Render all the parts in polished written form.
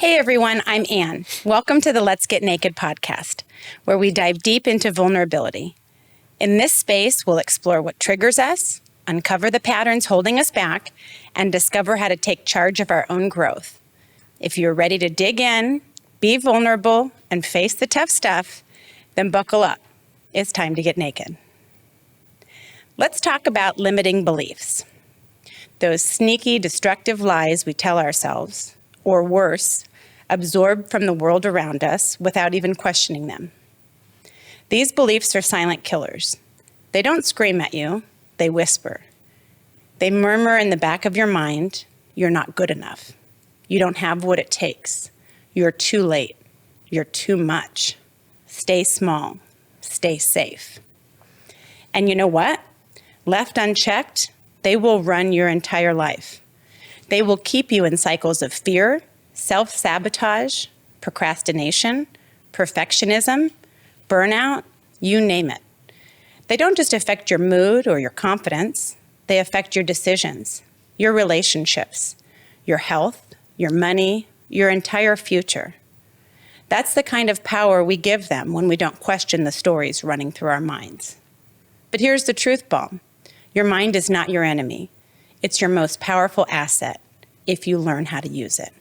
Hey everyone, I'm Anne. Welcome to the Let's Get Naked podcast, where we dive deep into vulnerability. In this space, we'll explore what triggers us, uncover the patterns holding us back, and discover how to take charge of our own growth. If you're ready to dig in, be vulnerable, and face the tough stuff, then buckle up. It's time to get naked. Let's talk about limiting beliefs. Those sneaky, destructive lies we tell ourselves, or worse, absorbed from the world around us without even questioning them. These beliefs are silent killers. They don't scream at you, they whisper. They murmur in the back of your mind, you're not good enough. You don't have what it takes. You're too late. You're too much. Stay small. Stay safe. And you know what? Left unchecked, they will run your entire life. They will keep you in cycles of fear, self-sabotage, procrastination, perfectionism, burnout, you name it. They don't just affect your mood or your confidence, they affect your decisions, your relationships, your health, your money, your entire future. That's the kind of power we give them when we don't question the stories running through our minds. But here's the truth bomb. Your mind is not your enemy. It's your most powerful asset if you learn how to use it.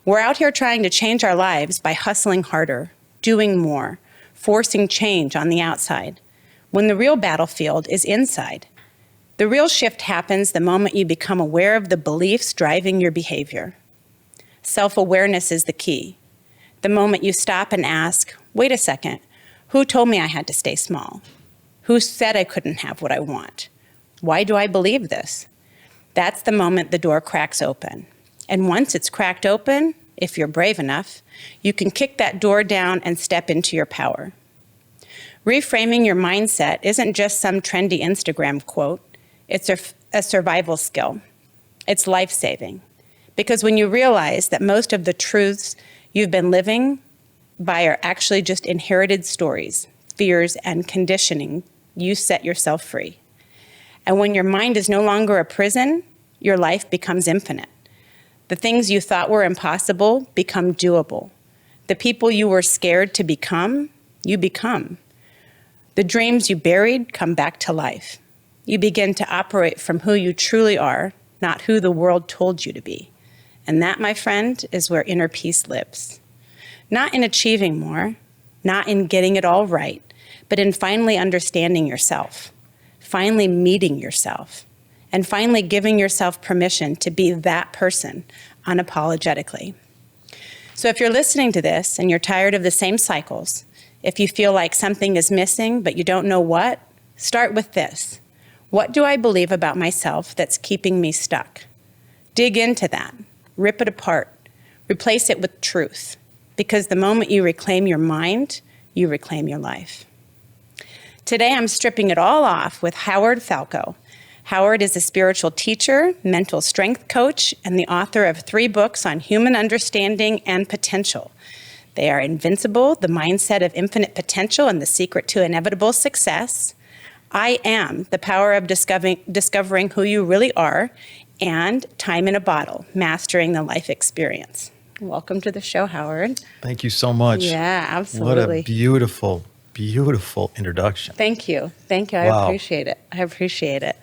We're out here trying to change our lives by hustling harder, doing more, forcing change on the outside, when the real battlefield is inside. The real shift happens the moment you become aware of the beliefs driving your behavior. Self-awareness is the key. The moment you stop and ask, wait a second, who told me I had to stay small? Who said I couldn't have what I want? Why do I believe this? That's the moment the door cracks open. And once it's cracked open, if you're brave enough, you can kick that door down and step into your power. Reframing your mindset isn't just some trendy Instagram quote. It's a survival skill. It's life-saving. Because when you realize that most of the truths you've been living by are actually just inherited stories, fears, and conditioning, you set yourself free. And when your mind is no longer a prison, your life becomes infinite. The things you thought were impossible become doable. The people you were scared to become, you become. The dreams you buried come back to life. You begin to operate from who you truly are, not who the world told you to be. And that, my friend, is where inner peace lives. Not in achieving more, not in getting it all right, but in finally understanding yourself, finally meeting yourself, and finally giving yourself permission to be that person unapologetically. So if you're listening to this and you're tired of the same cycles, if you feel like something is missing but you don't know what, start with this. What do I believe about myself that's keeping me stuck? Dig into that. Rip it apart. Replace it with truth. Because the moment you reclaim your mind, you reclaim your life. Today, I'm stripping it all off with Falco. Howard is a spiritual teacher, mental strength coach, and the author of 3 books on human understanding and potential. They are Invincible, The Mindset of Infinite Potential and the Secret to Inevitable Success, I Am, The Power of Discovering Who You Really Are, and Time in a Bottle, Mastering the Life Experience. Welcome to the show, Howard. Thank you so much. Yeah, absolutely. What a beautiful, beautiful introduction. Thank you. Thank you. Wow. I appreciate it.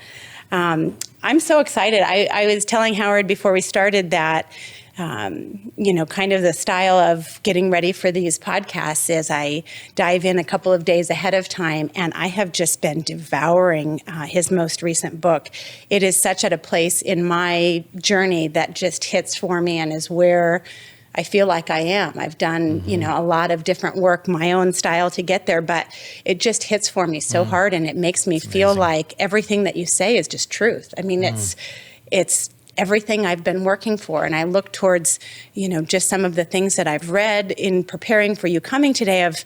I'm so excited. I was telling Howard before we started that, kind of the style of getting ready for these podcasts is I dive in a couple of days ahead of time, and I have just been devouring his most recent book. It is such at a place in my journey that just hits for me and is where I feel like I am. I've done, a lot of different work, my own style to get there, but it just hits for me so hard, and it makes me feel like everything that you say is just truth. I mean, it's everything I've been working for, and I look towards, just some of the things that I've read in preparing for you coming today of,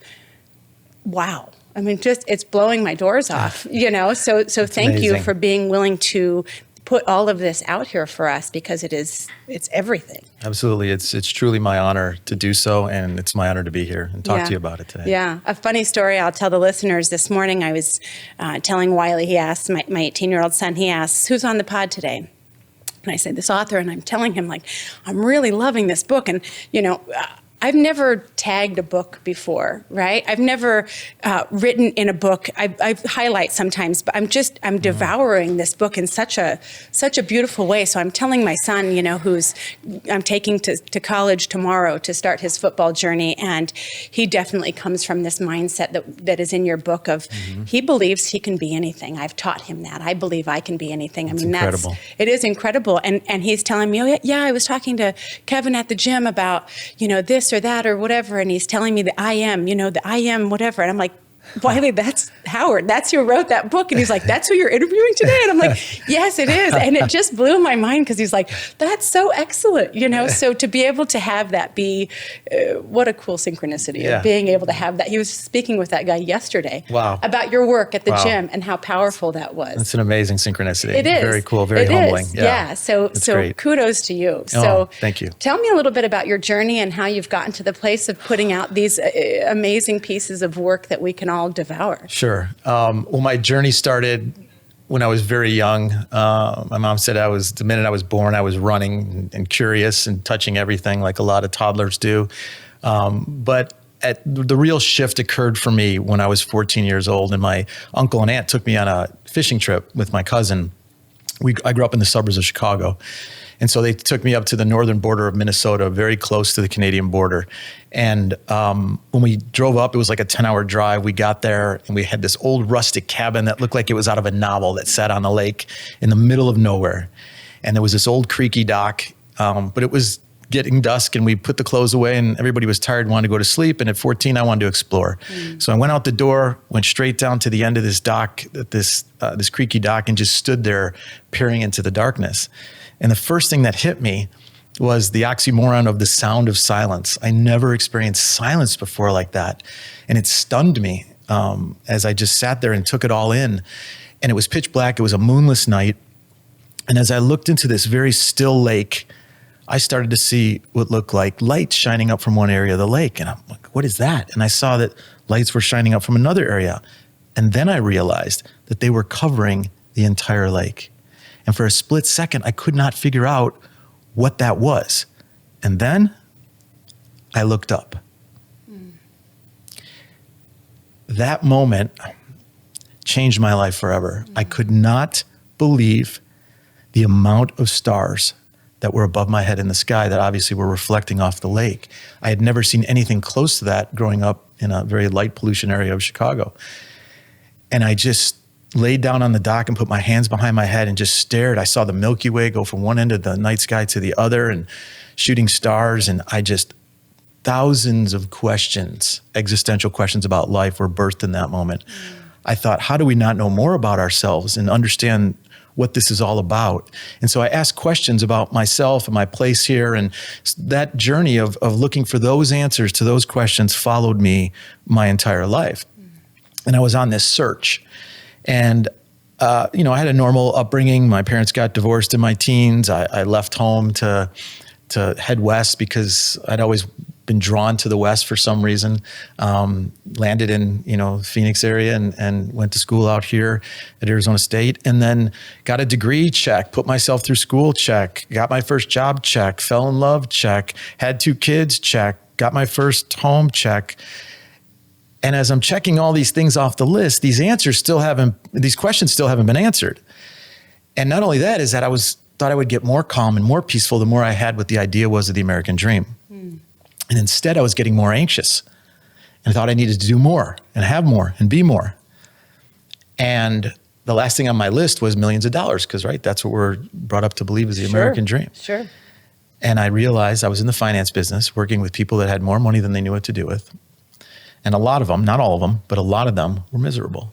wow. I mean, just it's blowing my doors off, So thank you for being willing to put all of this out here for us, because it's everything. Absolutely. It's truly my honor to do so, and it's my honor to be here and talk to you about it today. Yeah. A funny story I'll tell the listeners. This morning I was telling Wiley, he asked, my 18-year-old son, he asks, who's on the pod today? And I say, this author, and I'm telling him, like, I'm really loving this book. And, I've never tagged a book before, right? I've never written in a book. I highlight sometimes, but I'm devouring this book in such a beautiful way. So I'm telling my son, I'm taking to college tomorrow to start his football journey, and he definitely comes from this mindset that is in your book of he believes he can be anything. I've taught him that. I believe I can be anything. It's incredible. It is incredible. And he's telling me, oh yeah, I was talking to Kevin at the gym about, this or that or whatever, and he's telling me the I am whatever, and I'm like, Wiley, that's Howard. That's who wrote that book. And he's like, that's who you're interviewing today? And I'm like, yes, it is. And it just blew my mind because he's like, that's so excellent, So to be able to have that be, what a cool synchronicity of being able to have that. He was speaking with that guy yesterday about your work at the gym and how powerful that was. It's an amazing synchronicity. It is. Very cool, very humbling. Yeah. So great. Kudos to you. Thank you. Tell me a little bit about your journey and how you've gotten to the place of putting out these amazing pieces of work that we can all devour. Sure. Well, my journey started when I was very young. My mom said the minute I was born, I was running and curious and touching everything like a lot of toddlers do. But the real shift occurred for me when I was 14 years old, and my uncle and aunt took me on a fishing trip with my cousin. I grew up in the suburbs of Chicago. And so they took me up to the northern border of Minnesota, very close to the Canadian border. And when we drove up, it was like a 10-hour drive. We got there and we had this old rustic cabin that looked like it was out of a novel that sat on the lake in the middle of nowhere. And there was this old creaky dock, but it was getting dusk and we put the clothes away and everybody was tired and wanted to go to sleep. And at 14, I wanted to explore. So I went out the door, went straight down to the end of this dock, this creaky dock, and just stood there peering into the darkness. And the first thing that hit me was the oxymoron of the sound of silence. I never experienced silence before like that. And it stunned me as I just sat there and took it all in. And it was pitch black. It was a moonless night. And as I looked into this very still lake, I started to see what looked like lights shining up from one area of the lake. And I'm like, what is that? And I saw that lights were shining up from another area. And then I realized that they were covering the entire lake. And for a split second, I could not figure out what that was. And then I looked up. That moment changed my life forever. I could not believe the amount of stars that were above my head in the sky that obviously were reflecting off the lake. I had never seen anything close to that growing up in a very light pollution area of Chicago. And I just laid down on the dock and put my hands behind my head and just stared. I saw the Milky Way go from one end of the night sky to the other and shooting stars. And thousands of questions, existential questions about life were birthed in that moment. I thought, how do we not know more about ourselves and understand what this is all about? And so I asked questions about myself and my place here. And that journey of looking for those answers to those questions followed me my entire life. And I was on this search. And, I had a normal upbringing. My parents got divorced in my teens. I left home to head west because I'd always been drawn to the West for some reason. Landed in, Phoenix area and went to school out here at Arizona State, and then got a degree, check, put myself through school, check, got my first job, check, fell in love, check, had 2 kids, check, got my first home, check. And as I'm checking all these things off the list, these questions still haven't been answered. And not only that is that thought I would get more calm and more peaceful the more I had what the idea was of the American dream. And instead I was getting more anxious and I thought I needed to do more and have more and be more. And the last thing on my list was millions of dollars because, right, that's what we're brought up to believe is the American dream. Sure. And I realized I was in the finance business working with people that had more money than they knew what to do with. And a lot of them, not all of them, but a lot of them were miserable.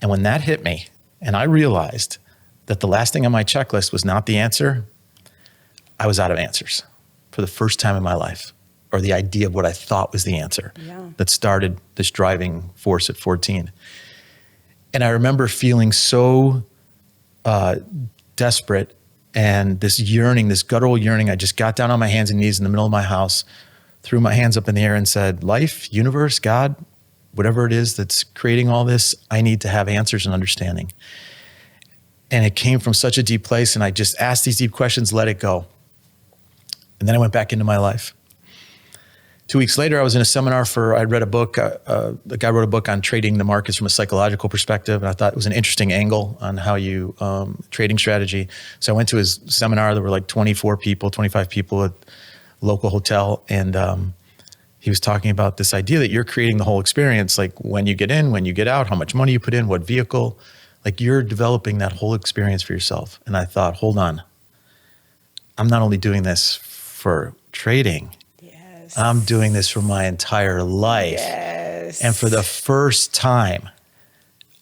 And when that hit me and I realized that the last thing on my checklist was not the answer, I was out of answers for the first time in my life, or the idea of what I thought was the answer that started this driving force at 14. And I remember feeling so desperate and this yearning, this guttural yearning. I just got down on my hands and knees in the middle of my house, threw my hands up in the air and said, life, universe, God, whatever it is that's creating all this, I need to have answers and understanding. And it came from such a deep place. And I just asked these deep questions, let it go. And then I went back into my life. 2 weeks later, I was in a seminar I'd read a book. The guy wrote a book on trading the markets from a psychological perspective. And I thought it was an interesting angle on how you, trading strategy. So I went to his seminar. There were like 24 people, 25 people at a local hotel. And he was talking about this idea that you're creating the whole experience. Like when you get in, when you get out, how much money you put in, what vehicle, like you're developing that whole experience for yourself. And I thought, hold on. I'm not only doing this for trading. I'm doing this for my entire life. Yes. And for the first time,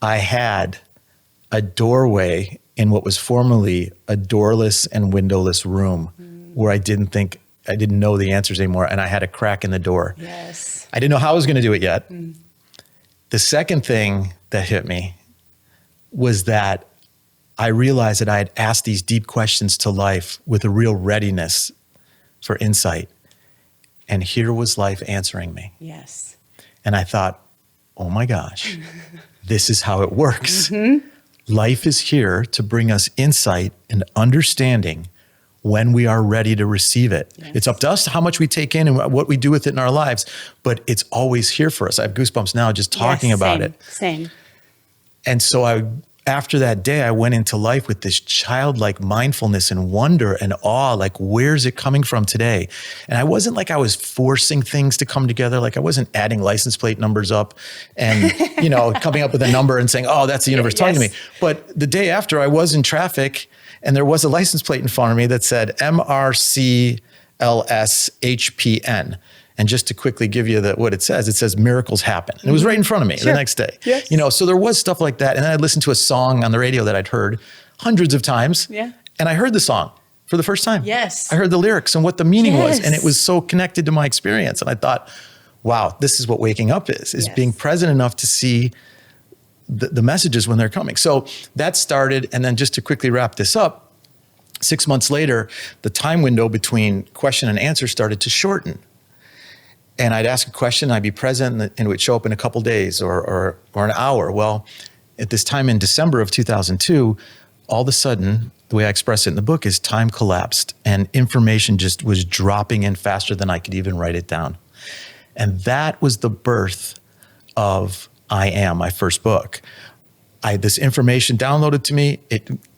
I had a doorway in what was formerly a doorless and windowless room where I didn't know the answers anymore. And I had a crack in the door. Yes. I didn't know how I was going to do it yet. The second thing that hit me was that I realized that I had asked these deep questions to life with a real readiness for insight. And here was life answering me. Yes. And I thought, oh my gosh, this is how it works. Life is here to bring us insight and understanding when we are ready to receive it. Yes. It's up to us how much we take in and what we do with it in our lives, but it's always here for us. I have goosebumps now just talking about it. Same. And so after that day, I went into life with this childlike mindfulness and wonder and awe, like, where's it coming from today? And I wasn't like I was forcing things to come together. Like I wasn't adding license plate numbers up and, coming up with a number and saying, oh, that's the universe talking to me. But the day after, I was in traffic and there was a license plate in front of me that said MRCLSHPN. And just to quickly give you what it says miracles happen. And it was right in front of me the next day. Yes. So there was stuff like that. And then I listened to a song on the radio that I'd heard hundreds of times. Yeah. And I heard the song for the first time. Yes. I heard the lyrics and what the meaning was. Yes. And it was so connected to my experience. And I thought, wow, this is what waking up is Yes. being present enough to see the messages when they're coming. So that started. And then just to quickly wrap this up, 6 months later, the time window between question and answer started to shorten. And I'd ask a question, I'd be present, and it would show up in a couple days or an hour. Well, at this time in December of 2002, all of a sudden, the way I express it in the book is time collapsed and information just was dropping in faster than I could even write it down. And that was the birth of I Am, my first book. This information downloaded to me.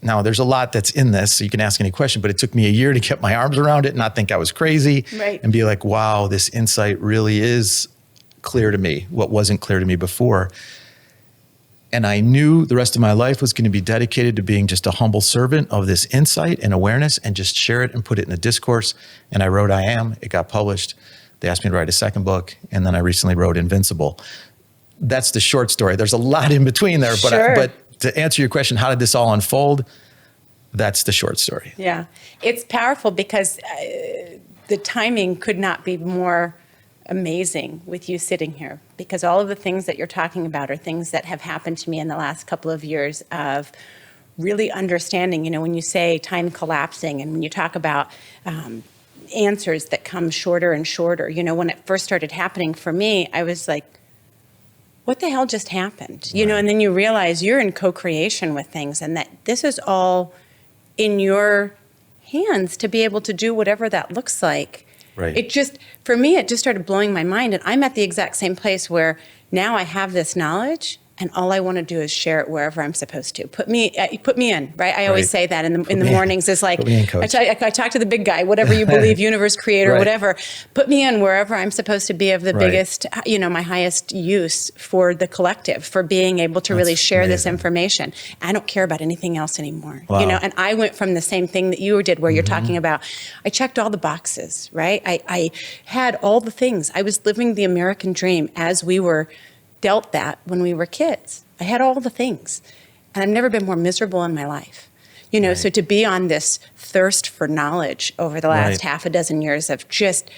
Now, there's a lot that's in this, so you can ask any question, but it took me a year to get my arms around it and not think I was crazy. Right. And be like, wow, this insight really is clear to me, what wasn't clear to me before. And I knew the rest of my life was going to be dedicated to being just a humble servant of this insight and awareness and just share it and put it in a discourse. And I wrote I Am. It got published. They asked me to write a second book, and then I recently wrote Invincible. That's the short story. There's a lot in between there, but Sure. but to answer your question, how did this all unfold? That's the short story. Yeah. It's powerful because the timing could not be more amazing with you sitting here, because all of the things that you're talking about are things that have happened to me in the last couple of years of really understanding, when you say time collapsing and when you talk about answers that come shorter and shorter, when it first started happening for me, I was like, what the hell just happened? Right. And then you realize you're in co-creation with things and that this is all in your hands to be able to do whatever that looks like. Right. For me, it just started blowing my mind. And I'm at the exact same place where now I have this knowledge and all I want to do is share it wherever I'm supposed to. Put me in, right? I always say that in the mornings. It's like, I talk to the big guy, whatever you believe, universe, creator, Right. whatever. Put me in wherever I'm supposed to be of the Right. biggest, my highest use for the collective, for being able to really share this information. I don't care about anything else anymore, Wow. And I went from the same thing that you did where you're talking about, I checked all the boxes, right? I had all the things. I was living the American dream as we were dealt that when we were kids. I had all the things, and I've never been more miserable in my life. Right. So to be on this thirst for knowledge over the last Right. half a dozen years of just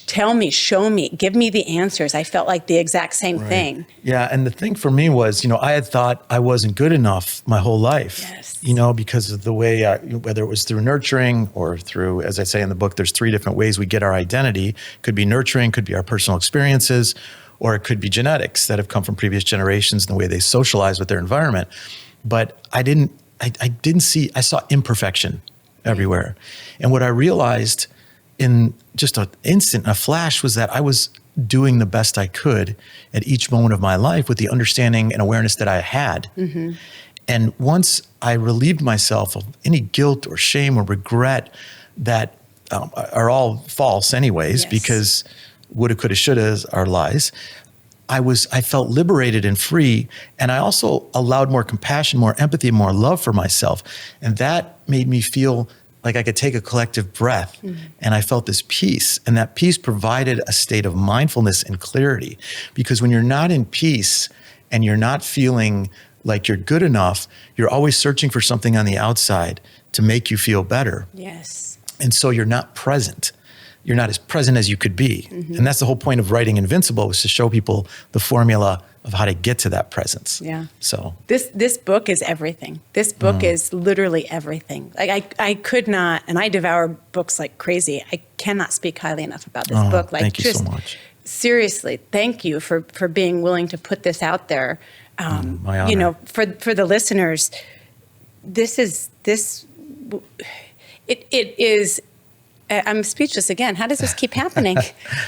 tell me, show me, give me the answers. I felt like the exact same Right. thing. Yeah, and the thing for me was, I had thought I wasn't good enough my whole life. Yes. Because of the way, whether it was through nurturing or through, as I say in the book, there's 3 different ways we get our identity. Could be nurturing, could be our personal experiences, or it could be genetics that have come from previous generations and the way they socialize with their environment. But I didn't I didn't see, I saw imperfection everywhere. And what I realized in just an instant, a flash, was that I was doing the best I could at each moment of my life with the understanding and awareness that I had. Mm-hmm. And once I relieved myself of any guilt or shame or regret that are all false anyways, because woulda, coulda, shoulda are lies, I felt liberated and free. And I also allowed more compassion, more empathy, and more love for myself. And that made me feel like I could take a collective breath. And I felt this peace. And that peace provided a state of mindfulness and clarity. Because when you're not in peace and you're not feeling like you're good enough, you're always searching for something on the outside to make you feel better. Yes. And so you're not present. You're not as present as you could be. And that's the whole point of writing Invincible, was to show people the formula of how to get to that presence. Yeah. So this book is everything. This book is literally everything. Like I could not, and I devour books like crazy. I cannot speak highly enough about this book. Like, thank you so much. Seriously, thank you for being willing to put this out there. My honor. You know, for the listeners, it is. I'm speechless again. How does this keep happening?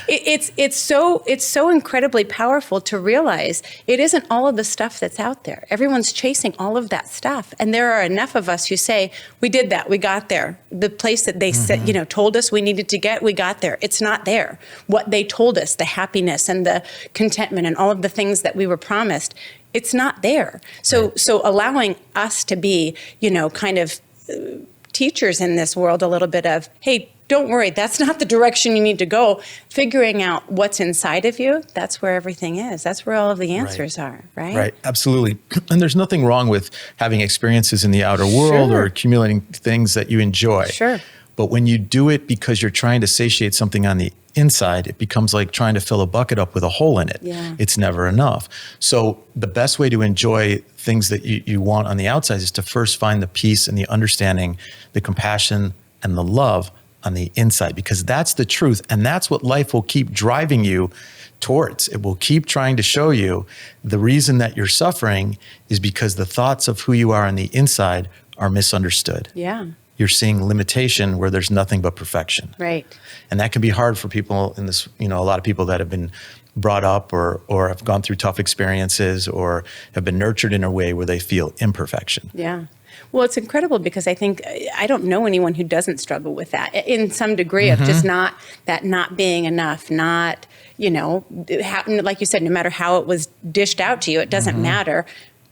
It's so incredibly powerful to realize it isn't all of the stuff that's out there. Everyone's chasing all of that stuff, and there are enough of us who say, "We did that. We got there. The place that they said, told us we needed to get, we got there. It's not there. What they told us, the happiness and the contentment and all of the things that we were promised, it's not there." So allowing us to be, kind of teachers in this world a little bit of, hey, don't worry, that's not the direction you need to go. Figuring out what's inside of you, that's where everything is. That's where all of the answers are, right? Right, absolutely. And there's nothing wrong with having experiences in the outer world or accumulating things that you enjoy. Sure. But when you do it because you're trying to satiate something on the inside, it becomes like trying to fill a bucket up with a hole in it. Yeah. It's never enough. So the best way to enjoy things that you want on the outside is to first find the peace and the understanding, the compassion and the love on the inside, because that's the truth. And that's what life will keep driving you towards. It will keep trying to show you the reason that you're suffering is because the thoughts of who you are on the inside are misunderstood. Yeah. You're seeing limitation where there's nothing but perfection. Right. And that can be hard for people in this, a lot of people that have been brought up or have gone through tough experiences or have been nurtured in a way where they feel imperfection. Yeah. Well, it's incredible because I think I don't know anyone who doesn't struggle with that in some degree of just not being enough, not, like you said, no matter how it was dished out to you, it doesn't matter.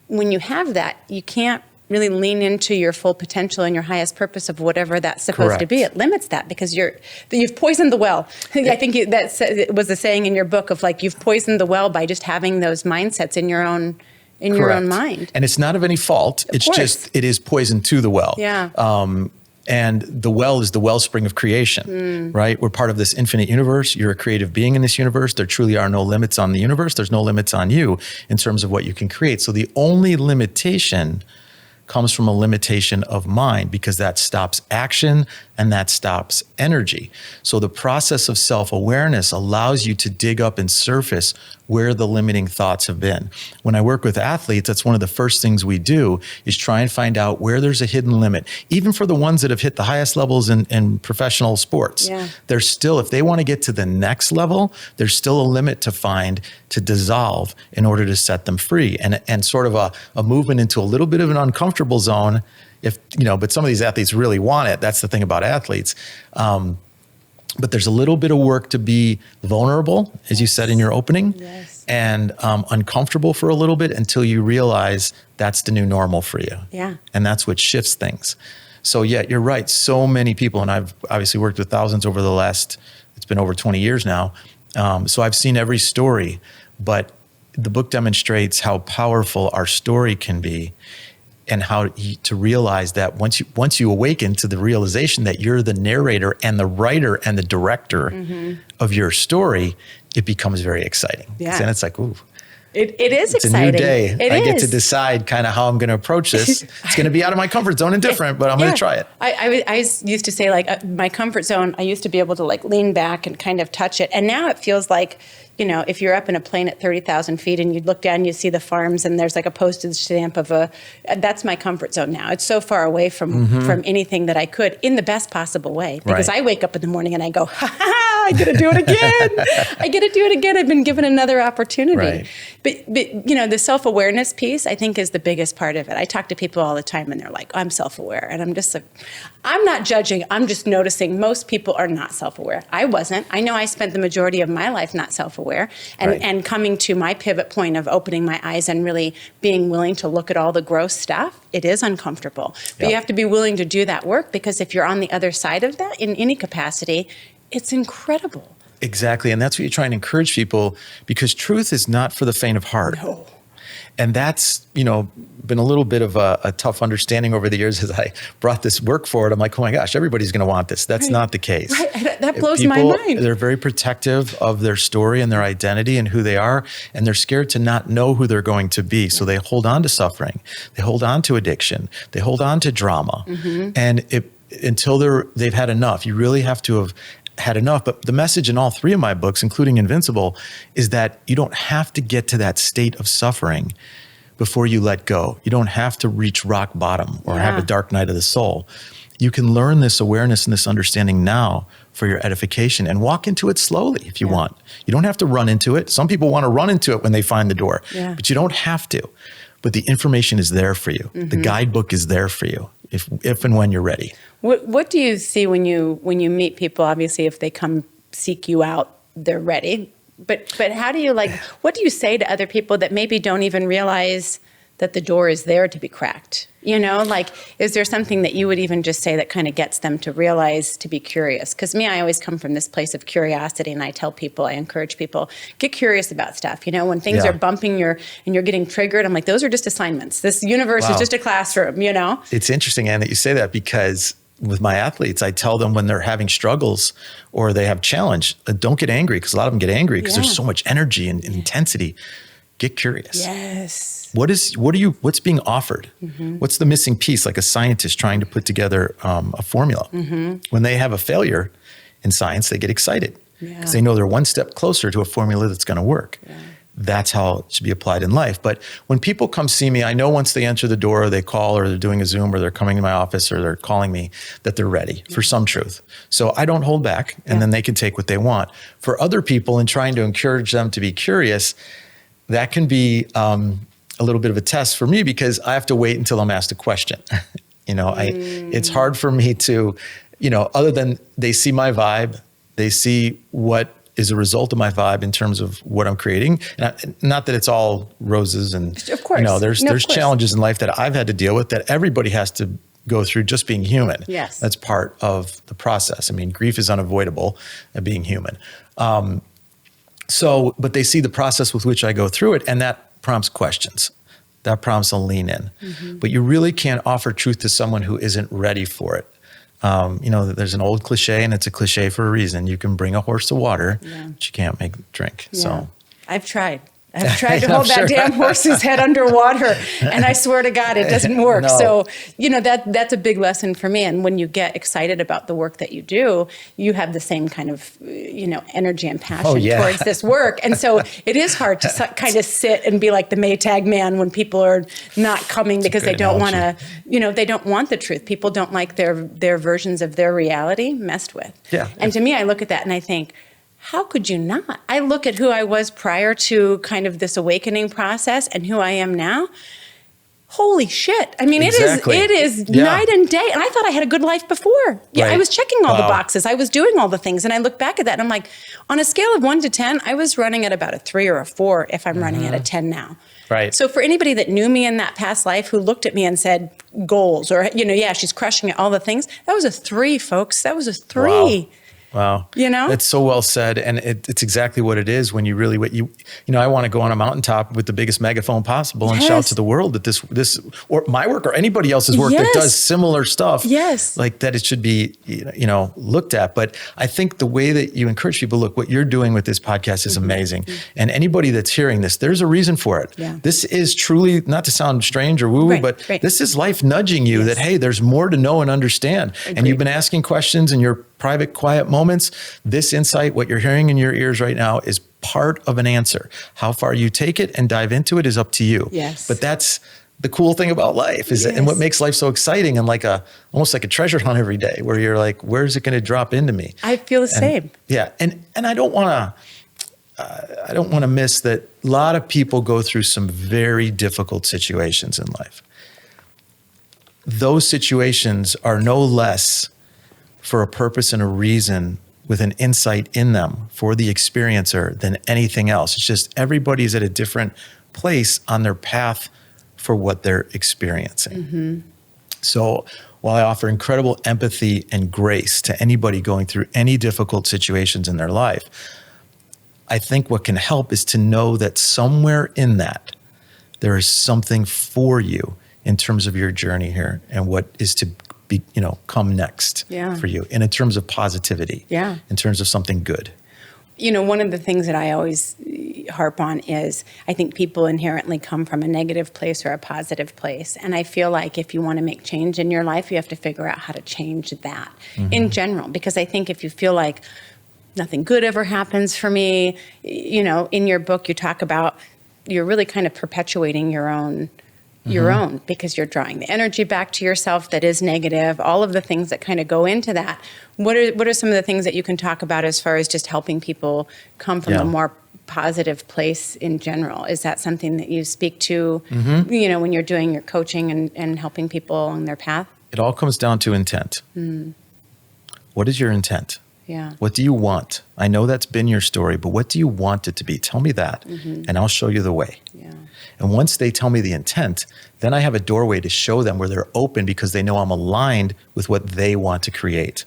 When you have that, you can't really lean into your full potential and your highest purpose of whatever that's supposed to be. It limits that because you've poisoned the well. I think it was a saying in your book of like, you've poisoned the well by just having those mindsets in your own mind. And it's not of any fault. It is poison to the well. Yeah. And the well is the wellspring of creation, right? We're part of this infinite universe. You're a creative being in this universe. There truly are no limits on the universe. There's no limits on you in terms of what you can create. So the only limitation comes from a limitation of mind, because that stops action and that stops energy. So the process of self-awareness allows you to dig up and surface where the limiting thoughts have been. When I work with athletes, that's one of the first things we do is try and find out where there's a hidden limit. Even for the ones that have hit the highest levels in professional sports, there's still, if they want to get to the next level, there's still a limit to find, to dissolve in order to set them free. And sort of a movement into a little bit of an uncomfortable zone, but some of these athletes really want it. That's the thing about athletes. But there's a little bit of work to be vulnerable, as you said in your opening, and uncomfortable for a little bit until you realize that's the new normal for you. Yeah. And that's what shifts things. So yeah, you're right. So many people, and I've obviously worked with thousands over it's been over 20 years now. So I've seen every story, but the book demonstrates how powerful our story can be, and how to realize that once you awaken to the realization that you're the narrator and the writer and the director of your story, it becomes very exciting. Yeah. And it's like, ooh. It is It's exciting. a new day. I get to is. decide kind of how I'm going to approach this. It's going to be out of my comfort zone and different, but I'm going to try it. I used to say, like, my comfort zone, I used to be able to, like, lean back and kind of touch it. And now it feels like, you know, if you're up in a plane at 30,000 feet and you look down, you see the farms and there's like a postage stamp of that's my comfort zone now. It's so far away from anything that I could, in the best possible way. Because I wake up in the morning and I go, ha ha, I get to do it again. I get to do it again. I've been given another opportunity. Right. But, you know, the self-awareness piece, I think, is the biggest part of it. I talk to people all the time and they're like, I'm self-aware. And I'm just like, I'm not judging. I'm just noticing most people are not self-aware. I wasn't. I know I spent the majority of my life not self-aware. And coming to my pivot point of opening my eyes and really being willing to look at all the gross stuff, it is uncomfortable. But you have to be willing to do that work, because if you're on the other side of that in any capacity, it's incredible. Exactly. And that's what you try and encourage people, because truth is not for the faint of heart. No. And that's, you know, been a little bit of a tough understanding over the years as I brought this work forward. I'm like, oh my gosh, everybody's going to want this. That's not the case. Right. That blows my mind. They're very protective of their story and their identity and who they are. And they're scared to not know who they're going to be. So they hold on to suffering. They hold on to addiction. They hold on to drama. And until they've had enough. You really have to have had enough. But the message in all three of my books, including Invincible, is that you don't have to get to that state of suffering before you let go. You don't have to reach rock bottom or have a dark night of the soul. You can learn this awareness and this understanding now for your edification, and walk into it slowly if you want. You don't have to run into it. Some people want to run into it when they find the door, but you don't have to. But the information is there for you. The guidebook is there for you if and when you're ready. What do you see when you meet people? Obviously, if they come seek you out, they're ready. But how do you, like, what do you say to other people that maybe don't even realize that the door is there to be cracked? You know, like, is there something that you would even just say that kind of gets them to realize, to be curious? Because me, I always come from this place of curiosity, and I tell people, I encourage people, get curious about stuff. You know, when things are bumping and you're getting triggered, I'm like, those are just assignments. This universe is just a classroom, you know? It's interesting, Anne, that you say that, because with my athletes, I tell them when they're having struggles or they have challenge, don't get angry, because a lot of them get angry because there's so much energy and intensity. Get curious. Yes. What's being offered? What's the missing piece? Like a scientist trying to put together a formula. When they have a failure in science, they get excited because they know they're one step closer to a formula that's going to work. That's how it should be applied in life. But when people come see me, I know once they enter the door, or they call, or they're doing a Zoom, or they're coming to my office, or they're calling me, that they're ready for some truth. So I don't hold back, and then they can take what they want. For other people, in trying to encourage them to be curious, that can be a little bit of a test for me, because I have to wait until I'm asked a question. You know, it's hard for me to, you know, other than they see my vibe, they see what is a result of my vibe in terms of what I'm creating. And not that it's all roses and, of course. You know, there's challenges in life that I've had to deal with, that everybody has to go through, just being human. Yes. That's part of the process. I mean, grief is unavoidable at being human. But they see the process with which I go through it, and that prompts questions. That prompts a lean in. But you really can't offer truth to someone who isn't ready for it. You know, there's an old cliche, and it's a cliche for a reason. You can bring a horse to water, but you can't make it drink. Yeah. So I've tried to hold that damn horse's head underwater, and I swear to God, it doesn't work. No. So, you know, that's a big lesson for me. And when you get excited about the work that you do, you have the same kind of, you know, energy and passion towards this work. And so it is hard to kind of sit and be like the Maytag man when people are not coming because they don't want to, you know, they don't want the truth. People don't like their versions of their reality messed with. Yeah. And to me, I look at that and I think, how could you not? I look at who I was prior to kind of this awakening process and who I am now. Holy shit. I mean, it is night and day. And I thought I had a good life before. Yeah, I was checking all the boxes. I was doing all the things. And I look back at that and I'm like, on a scale of 1 to 10, I was running at about a 3 or a 4 if I'm running at a 10 now. Right. So for anybody that knew me in that past life who looked at me and said goals or, you know, she's crushing it, all the things, that was a 3, folks. That was a 3. Wow. You know? That's so well said. And it's exactly what it is when you really, I want to go on a mountaintop with the biggest megaphone possible and shout to the world that this, or my work or anybody else's work that does similar stuff, like that it should be, looked at. But I think the way that you encourage people, look, what you're doing with this podcast is amazing. And anybody that's hearing this, there's a reason for it. Yeah. This is truly, not to sound strange or woo-woo, but this is life nudging you that, hey, there's more to know and understand. Agreed. And you've been asking questions in your private, quiet moments. This insight, what you're hearing in your ears right now, is part of an answer. How far you take it and dive into it is up to you. Yes. But that's the cool thing about life is, and what makes life so exciting and almost like a treasure hunt every day, where you're like, where's it going to drop into me? I feel the same. Yeah. And I don't want to miss that a lot of people go through some very difficult situations in life. Those situations are no less for a purpose and a reason with an insight in them for the experiencer than anything else. It's just everybody's at a different place on their path for what they're experiencing. So while I offer incredible empathy and grace to anybody going through any difficult situations in their life, I think what can help is to know that somewhere in that, there is something for you in terms of your journey here and what is to be, come next for you. And in terms of positivity, in terms of something good. One of the things that I always harp on is I think people inherently come from a negative place or a positive place. And I feel like if you want to make change in your life, you have to figure out how to change that in general. Because I think if you feel like nothing good ever happens for me, in your book, you talk about you're really kind of perpetuating your own, because you're drawing the energy back to yourself that is negative, all of the things that kind of go into that. What are some of the things that you can talk about as far as just helping people come from a more positive place in general? Is that something that you speak to, when you're doing your coaching and helping people along their path? It all comes down to intent. What is your intent? Yeah. What do you want? I know that's been your story, but what do you want it to be? Tell me that, and I'll show you the way. Yeah. And once they tell me the intent, then I have a doorway to show them where they're open because they know I'm aligned with what they want to create.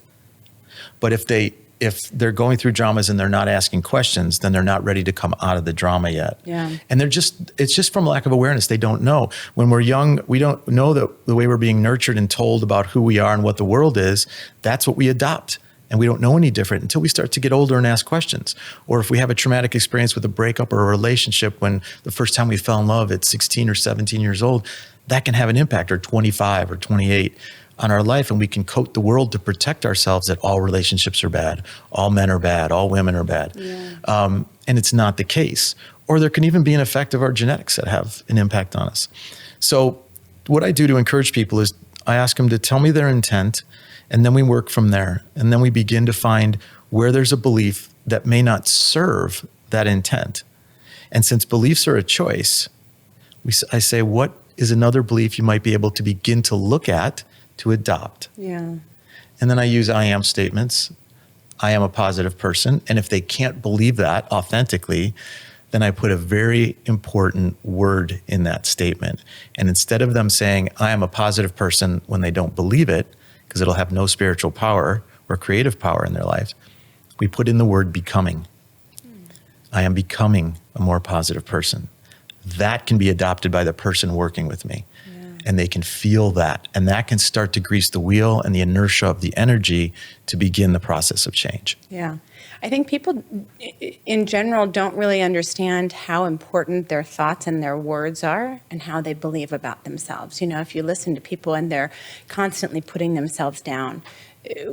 But if they're going through dramas and they're not asking questions, then they're not ready to come out of the drama yet. Yeah. And it's just from lack of awareness. They don't know. When we're young, we don't know the way we're being nurtured and told about who we are and what the world is. That's what we adopt. And we don't know any different until we start to get older and ask questions. Or if we have a traumatic experience with a breakup or a relationship when the first time we fell in love at 16 or 17 years old, that can have an impact, or 25 or 28 on our life. And we can coat the world to protect ourselves that all relationships are bad, all men are bad, all women are bad. Yeah. And it's not the case. Or there can even be an effect of our genetics that have an impact on us. So what I do to encourage people is I ask them to tell me their intent, and then we work from there. And then we begin to find where there's a belief that may not serve that intent. And since beliefs are a choice, I say, what is another belief you might be able to begin to look at to adopt? Yeah. And then I use I am statements. I am a positive person. And if they can't believe that authentically, then I put a very important word in that statement. And instead of them saying, I am a positive person when they don't believe it, because it'll have no spiritual power or creative power in their lives, we put in the word becoming. I am becoming a more positive person. That can be adopted by the person working with me. Yeah. And they can feel that. And that can start to grease the wheel and the inertia of the energy to begin the process of change. Yeah. I think people in general don't really understand how important their thoughts and their words are and how they believe about themselves. If you listen to people and they're constantly putting themselves down,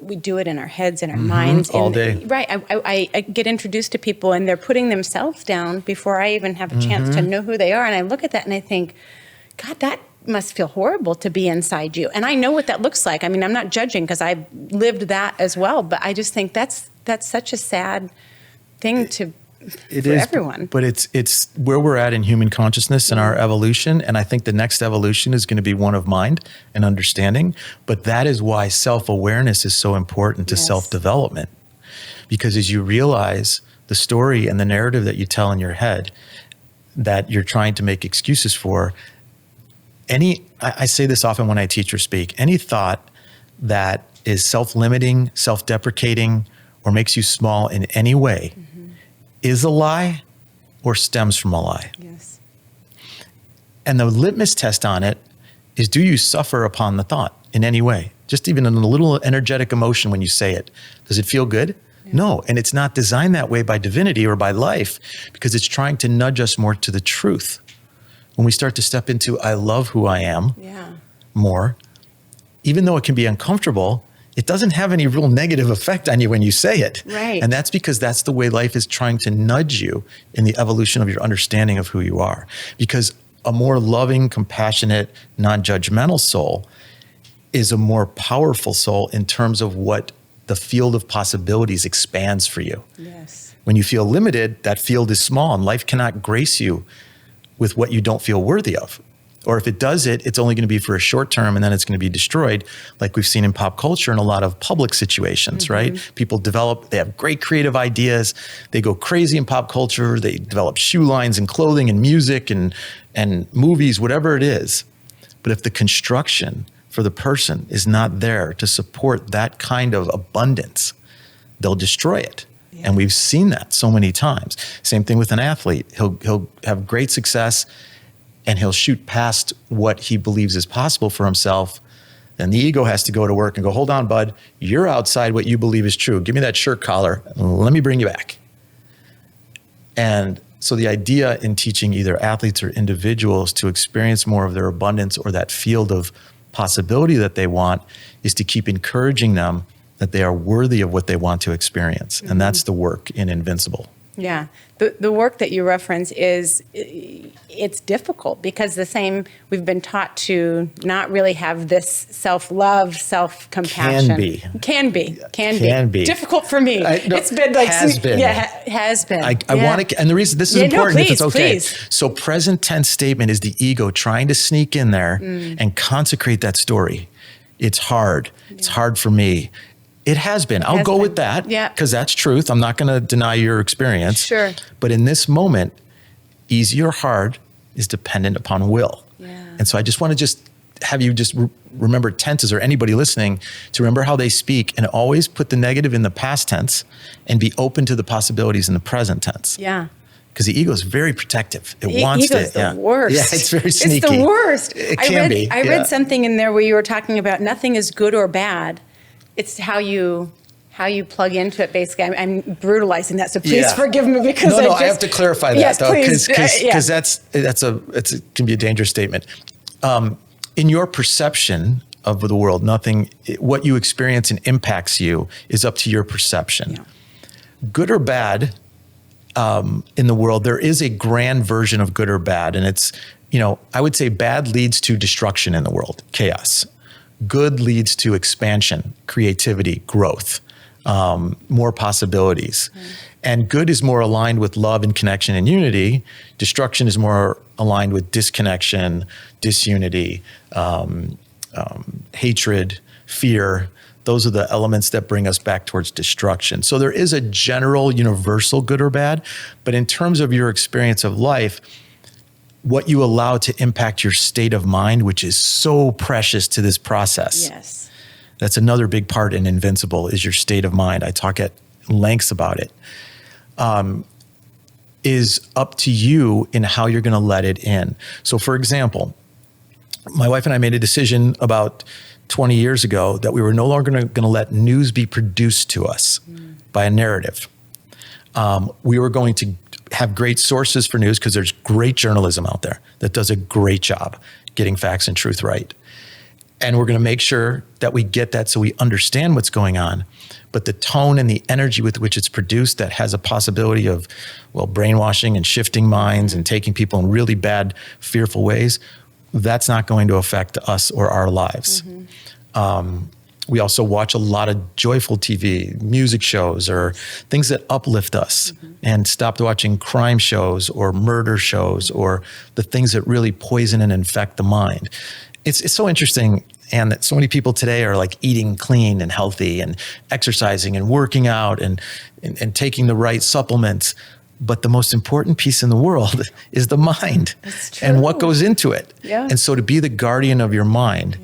we do it in our heads, in our minds. All day. Right. I get introduced to people and they're putting themselves down before I even have a chance to know who they are. And I look at that and I think, God, that must feel horrible to be inside you. And I know what that looks like. I mean, I'm not judging because I've lived that as well, but I just think that's such a sad thing for everyone. But it's where we're at in human consciousness and our evolution. And I think the next evolution is going to be one of mind and understanding. But that is why self-awareness is so important to self-development. Because as you realize the story and the narrative that you tell in your head that you're trying to make excuses for, I say this often when I teach or speak, any thought that is self-limiting, self-deprecating, or makes you small in any way is a lie or stems from a lie. Yes. And the litmus test on it is, do you suffer upon the thought in any way? Just even in a little energetic emotion when you say it. Does it feel good? Yeah. No. And it's not designed that way by divinity or by life, because it's trying to nudge us more to the truth. When we start to step into, I love who I am more, even though it can be uncomfortable, it doesn't have any real negative effect on you when you say it. Right. And that's because that's the way life is trying to nudge you in the evolution of your understanding of who you are. Because a more loving, compassionate, non-judgmental soul is a more powerful soul in terms of what the field of possibilities expands for you. Yes. When you feel limited, that field is small, and life cannot grace you with what you don't feel worthy of. Or if it does it's only going to be for a short term, and then it's going to be destroyed, like we've seen in pop culture in a lot of public situations, right? People they have great creative ideas. They go crazy in pop culture. They develop shoe lines and clothing and music and movies, whatever it is. But if the construction for the person is not there to support that kind of abundance, they'll destroy it. Yeah. And we've seen that so many times. Same thing with an athlete. He'll have great success, and he'll shoot past what he believes is possible for himself. Then the ego has to go to work and go, hold on, bud, you're outside what you believe is true. Give me that shirt collar. Let me bring you back. And so the idea in teaching either athletes or individuals to experience more of their abundance or that field of possibility that they want is to keep encouraging them that they are worthy of what they want to experience. And that's the work in Invincible. Yeah. The work that you reference it's difficult because we've been taught to not really have this self-love, self-compassion. Can be. Difficult for me. It's been like... Has been. Yeah, has been. I want to... And the reason this is important, if it's okay. Please. So present tense statement is the ego trying to sneak in there and consecrate that story. It's hard. Yeah. It's hard for me. It has been. I'll go with that because that's truth. I'm not going to deny your experience. Sure. But in this moment, easy or hard is dependent upon will. Yeah. And so I just want to have you remember tenses, or anybody listening, to remember how they speak and always put the negative in the past tense and be open to the possibilities in the present tense. Yeah. Because the ego is very protective. It wants to. Ego's the worst. Yeah, it's very sneaky. It's the worst. It can be. I read something in there where you were talking about nothing is good or bad. It's how you plug into it, basically. I'm brutalizing that, so please forgive me because I have to clarify that, though, because it can be a dangerous statement. In your perception of the world, what you experience and impacts you is up to your perception. Yeah. Good or bad in the world, there is a grand version of good or bad, and it's, I would say bad leads to destruction in the world, chaos. Good leads to expansion, creativity, growth, more possibilities. And good is more aligned with love and connection and unity. Destruction is more aligned with disconnection, disunity, hatred, fear. Those are the elements that bring us back towards destruction. So there is a general universal good or bad, but in terms of your experience of life, what you allow to impact your state of mind, which is so precious to this process. Yes. That's another big part in Invincible, is your state of mind. I talk at lengths about it. Is up to you in how you're going to let it in. So for example, my wife and I made a decision about 20 years ago that we were no longer going to let news be produced to us by a narrative. We were going to have great sources for news because there's great journalism out there that does a great job getting facts and truth right. And we're going to make sure that we get that so we understand what's going on. But the tone and the energy with which it's produced that has a possibility of, brainwashing and shifting minds and taking people in really bad, fearful ways, that's not going to affect us or our lives. We also watch a lot of joyful TV, music shows, or things that uplift us, and stopped watching crime shows or murder shows or the things that really poison and infect the mind. It's so interesting, and that so many people today are like eating clean and healthy and exercising and working out and taking the right supplements. But the most important piece in the world is the mind and what goes into it. Yeah. And so to be the guardian of your mind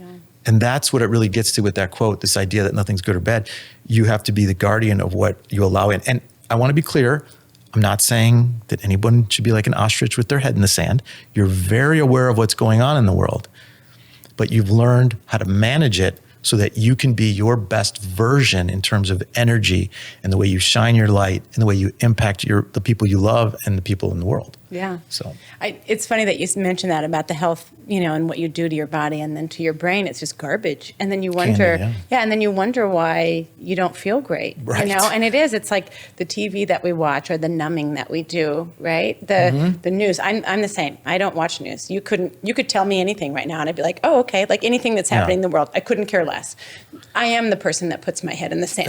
And that's what it really gets to with that quote, this idea that nothing's good or bad. You have to be the guardian of what you allow in. And I want to be clear, I'm not saying that anyone should be like an ostrich with their head in the sand. You're very aware of what's going on in the world, but you've learned how to manage it so that you can be your best version in terms of energy and the way you shine your light and the way you impact the people you love and the people in the world. Yeah. So it's funny that you mentioned that about the health, and what you do to your body and then to your brain. It's just garbage. And then you wonder, and then you wonder why you don't feel great, right. And it's like the TV that we watch or the numbing that we do, right? The news. I'm the same. I don't watch news. You could tell me anything right now and I'd be like, oh, okay. Like anything that's happening in the world, I couldn't care less. I am the person that puts my head in the sand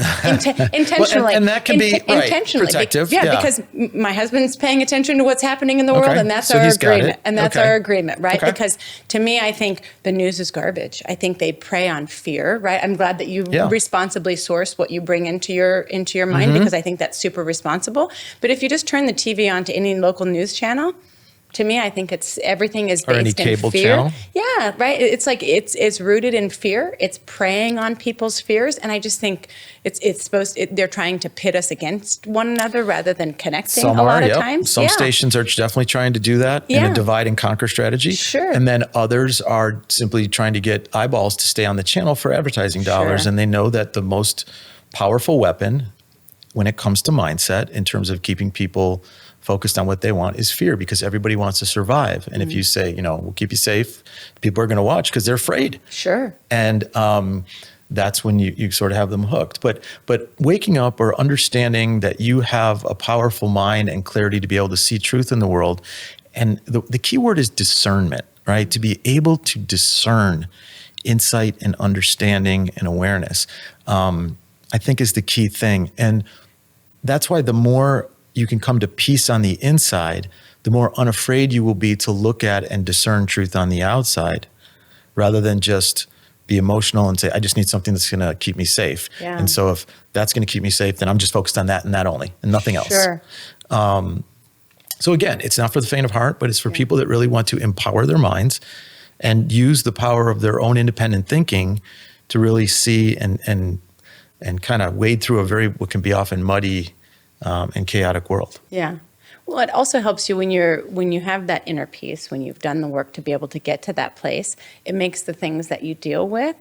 intentionally. Well, and that can be intentionally. Protective. Because my husband's paying attention to what's happening in the world, and that's our agreement. And that's our agreement, right? Okay. Because to me, I think the news is garbage. I think they prey on fear, right? I'm glad that you responsibly source what you bring into your mind, because I think that's super responsible. But if you just turn the TV on to any local news channel, to me, I think everything is based any in cable fear. Channel? Yeah, right. It's like it's rooted in fear. It's preying on people's fears, and I just think they're trying to pit us against one another rather than connecting. A lot of times. Some stations are definitely trying to do that in a divide and conquer strategy. Sure. And then others are simply trying to get eyeballs to stay on the channel for advertising dollars, and they know that the most powerful weapon when it comes to mindset in terms of keeping people focused on what they want is fear, because everybody wants to survive. And if you say, we'll keep you safe, people are going to watch because they're afraid. Sure. And that's when you sort of have them hooked. But waking up or understanding that you have a powerful mind and clarity to be able to see truth in the world. And the key word is discernment, right? To be able to discern insight and understanding and awareness, I think is the key thing. And that's why the more you can come to peace on the inside, the more unafraid you will be to look at and discern truth on the outside, rather than just be emotional and say, I just need something that's going to keep me safe. Yeah. And so if that's going to keep me safe, then I'm just focused on that and that only and nothing else. Sure. So again, it's not for the faint of heart, but it's for people that really want to empower their minds and use the power of their own independent thinking to really see and kind of wade through what can be often muddy and chaotic world. Yeah. Well, it also helps you when you have that inner peace, when you've done the work to be able to get to that place. It makes the things that you deal with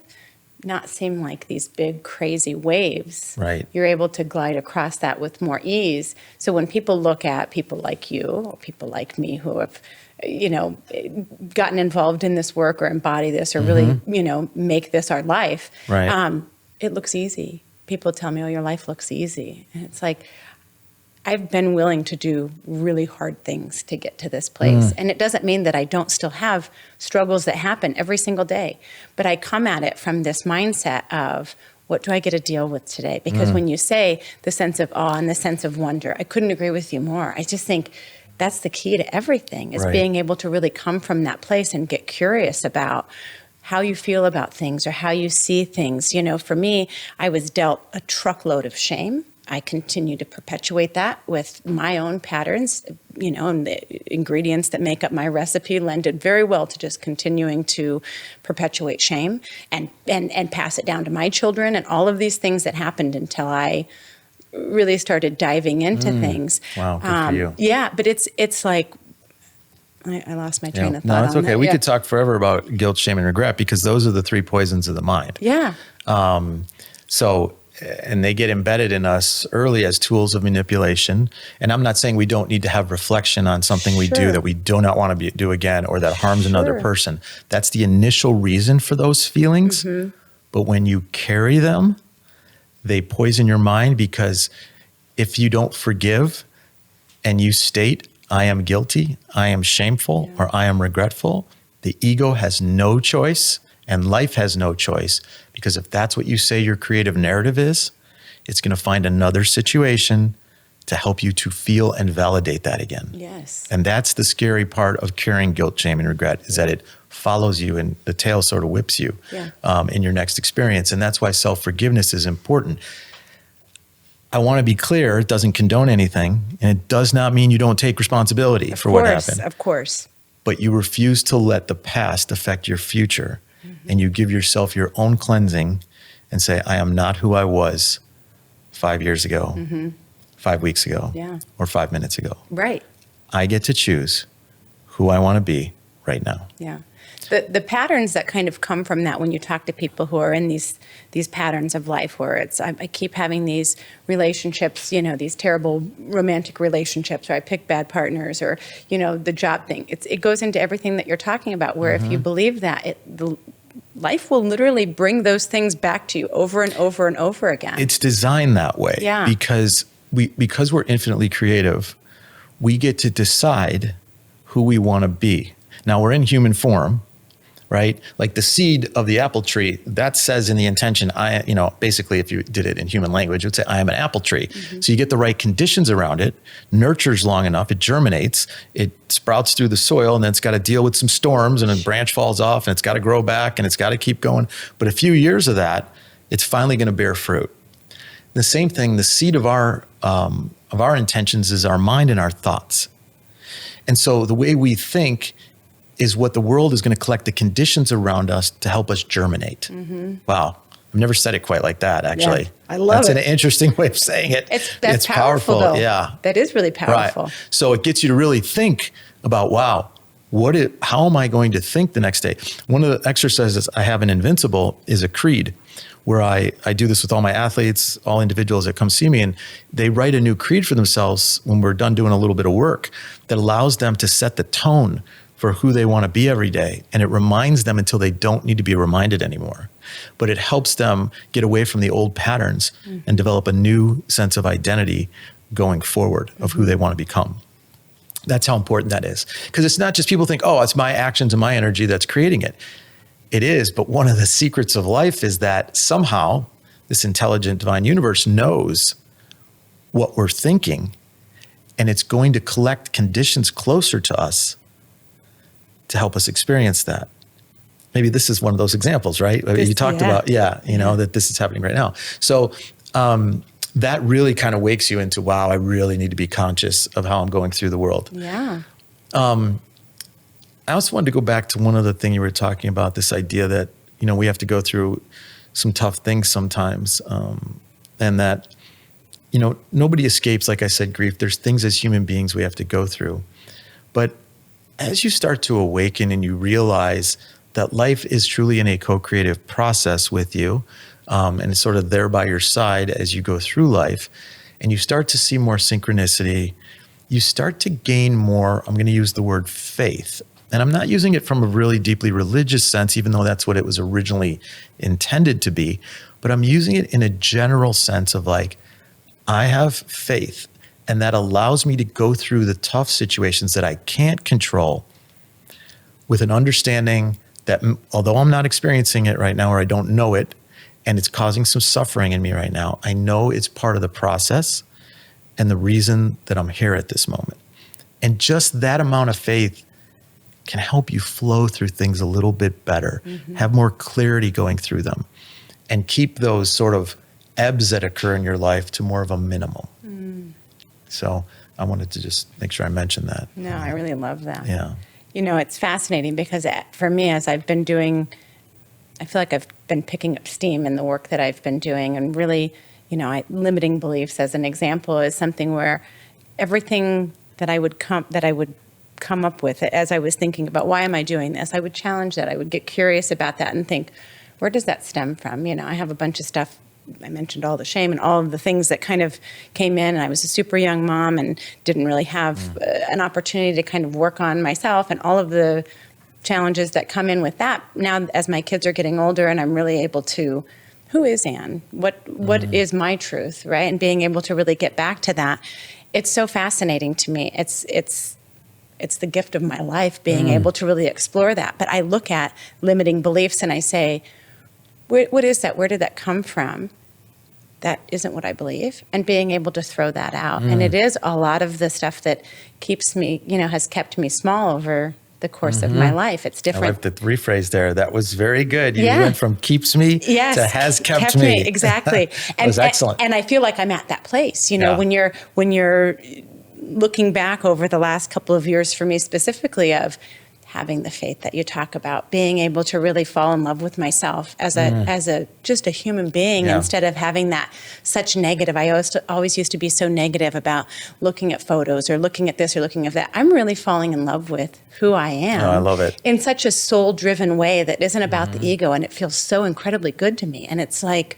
not seem like these big, crazy waves. Right. You're able to glide across that with more ease. So when people look at people like you or people like me who have, gotten involved in this work or embody this or really, make this our life, right. It looks easy. People tell me, oh, your life looks easy. And it's like, I've been willing to do really hard things to get to this place. And it doesn't mean that I don't still have struggles that happen every single day, but I come at it from this mindset of, what do I get to deal with today? Because when you say the sense of awe and the sense of wonder, I couldn't agree with you more. I just think that's the key to everything, is being able to really come from that place and get curious about how you feel about things or how you see things. For me, I was dealt a truckload of shame. I continue to perpetuate that with my own patterns, and the ingredients that make up my recipe lended very well to just continuing to perpetuate shame and pass it down to my children and all of these things that happened until I really started diving into things. Wow, good for you. Yeah, but it's like, I lost my train of thought. No, that's okay. That. We could talk forever about guilt, shame, and regret, because those are the three poisons of the mind. Yeah. And they get embedded in us early as tools of manipulation. And I'm not saying we don't need to have reflection on something we do that we do not want to do again or that harms another person. That's the initial reason for those feelings. But when you carry them, they poison your mind, because if you don't forgive and you state, I am guilty, I am shameful, or I am regretful, the ego has no choice. And life has no choice, because if that's what you say your creative narrative is, it's going to find another situation to help you to feel and validate that again. Yes. And that's the scary part of carrying guilt, shame, and regret, is that it follows you and the tail sort of whips you in your next experience. And that's why self-forgiveness is important. I want to be clear, it doesn't condone anything, and it does not mean you don't take responsibility for what happened. Of course. But you refuse to let the past affect your future. and you give yourself your own cleansing and say, I am not who I was 5 years ago, 5 weeks ago, or 5 minutes ago. Right. I get to choose who I want to be right now. Yeah. The patterns that kind of come from that when you talk to people who are in these patterns of life where it's, I keep having these relationships, these terrible romantic relationships, or I pick bad partners, or, the job thing. It goes into everything that you're talking about, where if you believe that, life will literally bring those things back to you over and over and over again. It's designed that way because we're infinitely creative. We get to decide who we want to be. Now we're in human form, right? Like the seed of the apple tree, that says in the intention, basically if you did it in human language, it would say, I am an apple tree. So you get the right conditions around it, nurtures long enough, it germinates, it sprouts through the soil, and then it's got to deal with some storms, and a branch falls off, and it's got to grow back, and it's got to keep going. But a few years of that, it's finally going to bear fruit. The same thing, the seed of our intentions is our mind and our thoughts. And so the way we think is what the world is going to collect the conditions around us to help us germinate. Wow. I've never said it quite like that, actually. Yeah, I love That's it. an interesting way of saying it. That's powerful, though. Yeah. That is really powerful. Right. So it gets you to really think about, wow, how am I going to think the next day? One of the exercises I have in Invincible is a creed, where I do this with all my athletes, all individuals that come see me, and they write a new creed for themselves when we're done doing a little bit of work that allows them to set the tone for who they want to be every day. And it reminds them until they don't need to be reminded anymore. But it helps them get away from the old patterns and develop a new sense of identity going forward of who they want to become. That's how important that is. Because it's not just people think, oh, it's my actions and my energy that's creating it. It is, but one of the secrets of life is that somehow this intelligent divine universe knows what we're thinking, and it's going to collect conditions closer to us to help us experience that. Maybe this is one of those examples, right? You talked about, that this is happening right now. So that really kind of wakes you into, wow, I really need to be conscious of how I'm going through the world. Yeah. I also wanted to go back to one other thing you were talking about, this idea that, we have to go through some tough things sometimes. And that, nobody escapes, like I said, grief. There's things as human beings we have to go through. But as you start to awaken and you realize that life is truly in a co-creative process with you, and it's sort of there by your side as you go through life, and you start to see more synchronicity, you start to gain more, I'm going to use the word faith. And I'm not using it from a really deeply religious sense, even though that's what it was originally intended to be, but I'm using it in a general sense of like, I have faith, and that allows me to go through the tough situations that I can't control with an understanding that although I'm not experiencing it right now, or I don't know it, and it's causing some suffering in me right now, I know it's part of the process and the reason that I'm here at this moment. And just that amount of faith can help you flow through things a little bit better, have more clarity going through them, and keep those sort of ebbs that occur in your life to more of a minimum. So I wanted to just make sure I mentioned that. No, I really love that. Yeah. It's fascinating because for me, as I've been doing, I feel like I've been picking up steam in the work that I've been doing, and really, limiting beliefs as an example is something where everything that I would come up with as I was thinking about why am I doing this, I would challenge that. I would get curious about that and think, where does that stem from? I have a bunch of stuff. I mentioned all the shame and all of the things that kind of came in, and I was a super young mom and didn't really have an opportunity to kind of work on myself, and all of the challenges that come in with that. Now, as my kids are getting older and I'm really able to, who is Anne? What is my truth, right? And being able to really get back to that. It's so fascinating to me. It's the gift of my life, being able to really explore that. But I look at limiting beliefs and I say, what is that? Where did that come from? That isn't what I believe. And being able to throw that out. And it is a lot of the stuff that keeps me, has kept me small over the course of my life. It's different. I like the rephrase there. That was very good. You went from keeps me to has kept me. Exactly. That was excellent. And I feel like I'm at that place, when you're looking back over the last couple of years for me specifically of having the faith that you talk about, being able to really fall in love with myself as a just a human being instead of having that such negative. I always used to be so negative about looking at photos or looking at this or looking at that. I'm really falling in love with who I am. Oh, I love it. In such a soul-driven way that isn't about the ego, and it feels so incredibly good to me. And it's like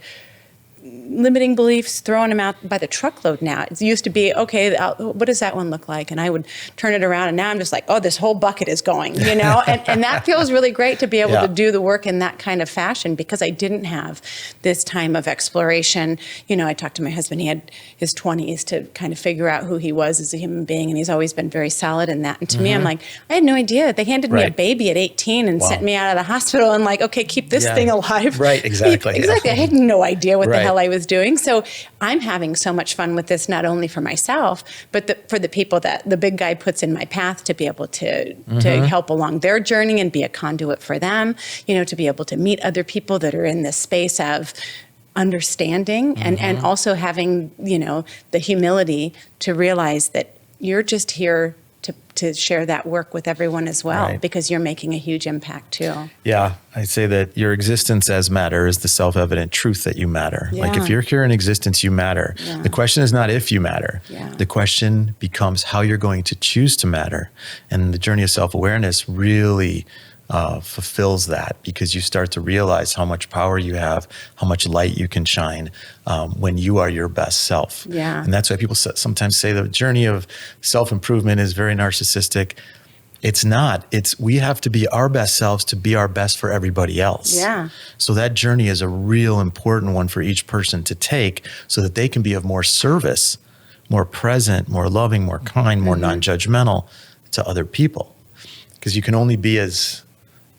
limiting beliefs, throwing them out by the truckload now. It used to be, okay, what does that one look like? And I would turn it around, and now I'm just like, oh, this whole bucket is going, you know? and that feels really great to be able to do the work in that kind of fashion, because I didn't have this time of exploration. You know, I talked to my husband, he had his 20s to kind of figure out who he was as a human being, and he's always been very solid in that. And to me, I'm like, I had no idea. They handed me a baby at 18 and sent me out of the hospital and like, okay, keep this thing alive. Right, exactly. Exactly. I had no idea what the hell I was doing. So I'm having so much fun with this, not only for myself, but for the people that the big guy puts in my path to be able to help along their journey and be a conduit for them, you know, to be able to meet other people that are in this space of understanding and also having, you know, the humility to realize that you're just here to share that work with everyone as well, because you're making a huge impact too. Yeah, I say that your existence as matter is the self-evident truth that you matter. Like if you're here in existence, you matter. The question is not if you matter. The question becomes how you're going to choose to matter. And the journey of self-awareness really fulfills that, because you start to realize how much power you have, how much light you can shine when you are your best self. And that's why people sometimes say the journey of self-improvement is very narcissistic. It's not. We have to be our best selves to be our best for everybody else. So that journey is a real important one for each person to take, so that they can be of more service, more present, more loving, more kind, more non-judgmental to other people. Because you can only be as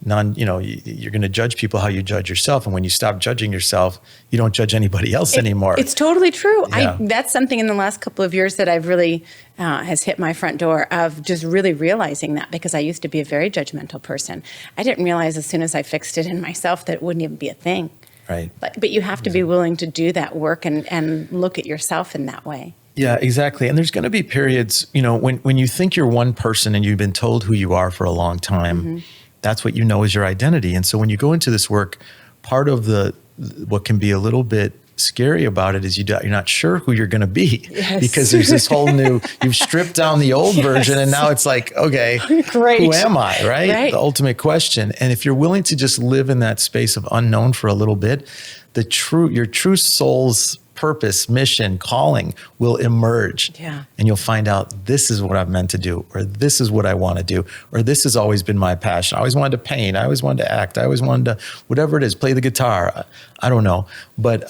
you're going to judge people how you judge yourself. And when you stop judging yourself, you don't judge anybody else anymore. It's totally true. That's something in the last couple of years that I've really has hit my front door, of just really realizing that, because I used to be a very judgmental person. I didn't realize as soon as I fixed it in myself that it wouldn't even be a thing. But you have to be willing to do that work and look at yourself in that way. Yeah, exactly. And there's going to be periods, you know, when you think you're one person and you've been told who you are for a long time, that's what you know is your identity. And so when you go into this work, part of what can be a little bit scary about it is you're not sure who you're going to be, because there's this whole new, you've stripped down the old version, and now it's like, okay, who am I, right? The ultimate question. And if you're willing to just live in that space of unknown for a little bit, your true soul's purpose, mission, calling will emerge. And you'll find out, this is what I'm meant to do, or this is what I want to do, or this has always been my passion. I always wanted to paint. I always wanted to act. I always wanted to, whatever it is, play the guitar. I don't know. But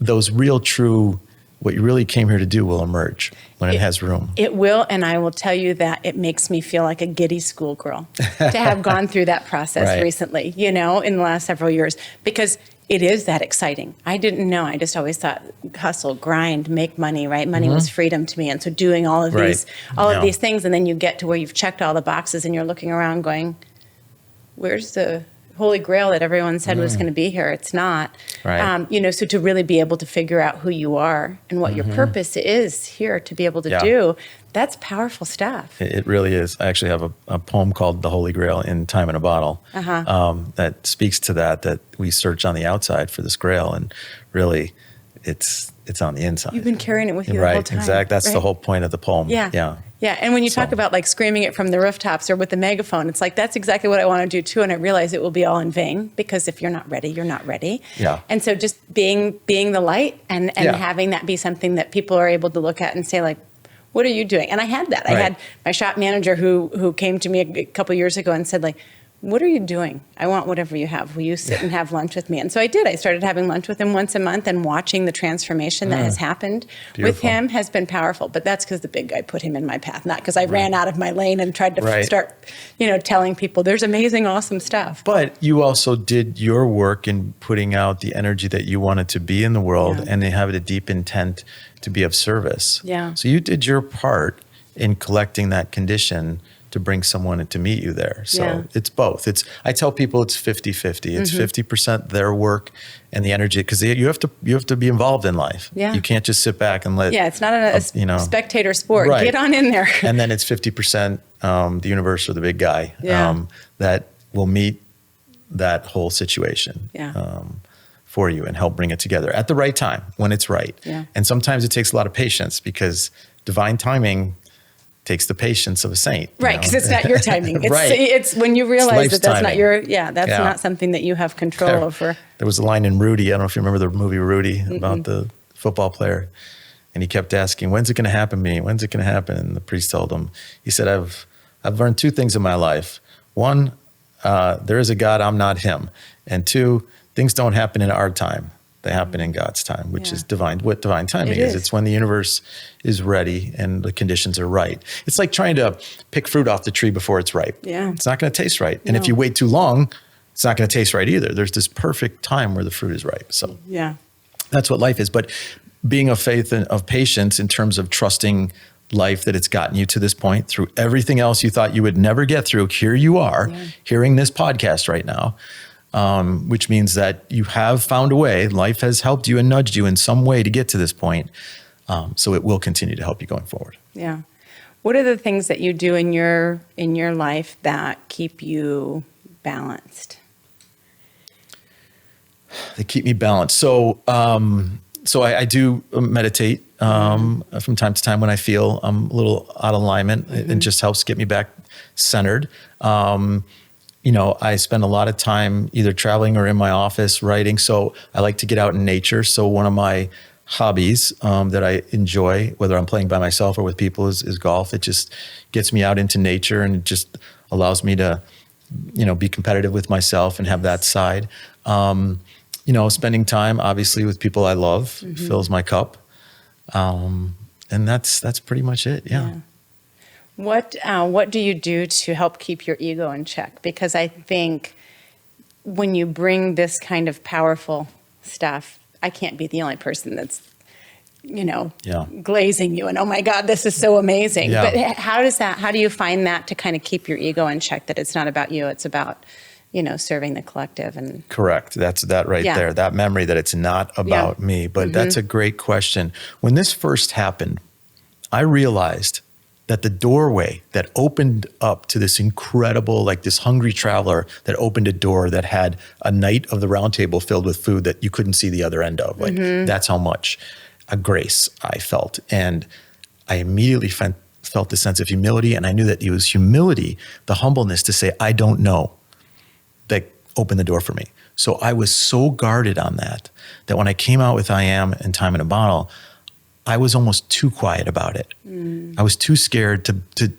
those real true, what you really came here to do will emerge when it has room. It will, and I will tell you that it makes me feel like a giddy schoolgirl to have gone through that process recently, you know, in the last several years, because it is that exciting. I didn't know. I just always thought hustle, grind, make money, right? Money was freedom to me. And so doing all of these things, and then you get to where you've checked all the boxes and you're looking around going, where's the holy grail that everyone said was going to be here? It's not. You know, so to really be able to figure out who you are and what your purpose is here to be able to do, that's powerful stuff. It really is. I actually have a poem called The Holy Grail in Time in a Bottle that speaks to that we search on the outside for this grail, and really it's on the inside. You've been carrying it with you the whole time. Exactly. That's the whole point of the poem. Yeah. And when you talk about like screaming it from the rooftops or with the megaphone, it's like, that's exactly what I want to do too. And I realize it will be all in vain, because if you're not ready, you're not ready. And so just being the light and having that be something that people are able to look at and say like, what are you doing? And I had that. I had my shop manager who came to me a couple years ago and said like, what are you doing? I want whatever you have. Will you sit and have lunch with me? And so I did. I started having lunch with him once a month, and watching the transformation that has happened with him has been powerful. But that's because the big guy put him in my path, not because I ran out of my lane and tried to start, you know, telling people there's amazing, awesome stuff. But you also did your work in putting out the energy that you wanted to be in the world, and they have a deep intent to be of service. So you did your part in collecting that condition to bring someone to meet you there. So it's both. I tell people it's 50-50. It's 50% their work and the energy, because you have to be involved in life. You can't just sit back and let. It's not a spectator sport. Get on in there. And then it's 50% the universe or the big guy, that will meet that whole situation for you and help bring it together at the right time when it's right. Yeah. And sometimes it takes a lot of patience because divine timing takes the patience of a saint. Right, because it's not your timing. It's, Right. It's when you realize that that's timing. not your, that's not something that you have control over. There was a line in Rudy, I don't know if you remember the movie Rudy, about the football player. And he kept asking, when's it going to happen to me? When's it going to happen? And the priest told him, he said, I've learned two things in my life. One, there is a God, I'm not him. And two, things don't happen in our time. They happen in God's time, which is divine. What divine timing is. It's when the universe is ready and the conditions are right. It's like trying to pick fruit off the tree before it's ripe. Yeah. It's not going to taste right. And if you wait too long, it's not going to taste right either. There's this perfect time where the fruit is ripe. So that's what life is. But being of faith and of patience in terms of trusting life, that it's gotten you to this point through everything else you thought you would never get through. Here you are hearing this podcast right now. Which means that you have found a way. Life has helped you and nudged you in some way to get to this point. So it will continue to help you going forward. Yeah. What are the things that you do in your life that keep you balanced? They keep me balanced. So I do meditate from time to time when I feel I'm a little out of alignment. It just helps get me back centered. I spend a lot of time either traveling or in my office writing. So I like to get out in nature. So one of my hobbies that I enjoy, whether I'm playing by myself or with people, is golf. It just gets me out into nature and it just allows me to, be competitive with myself and have that side. Spending time obviously with people I love fills my cup. And that's pretty much it. Yeah. What do you do to help keep your ego in check? Because I think when you bring this kind of powerful stuff, I can't be the only person that's, glazing you and, oh my God, this is so amazing. Yeah. But how do you find that to kind of keep your ego in check, that it's not about you, it's about, serving the collective? And correct. That's that right there, that memory that it's not about me. But that's a great question. When this first happened, I realized that the doorway that opened up to this incredible, like this hungry traveler that opened a door that had a night of the round table filled with food that you couldn't see the other end of. Like that's how much a grace I felt. And I immediately felt this sense of humility. And I knew that it was humility, the humbleness to say, I don't know, that opened the door for me. So I was so guarded on that when I came out with I Am and Time in a Bottle, I was almost too quiet about it. I was too scared to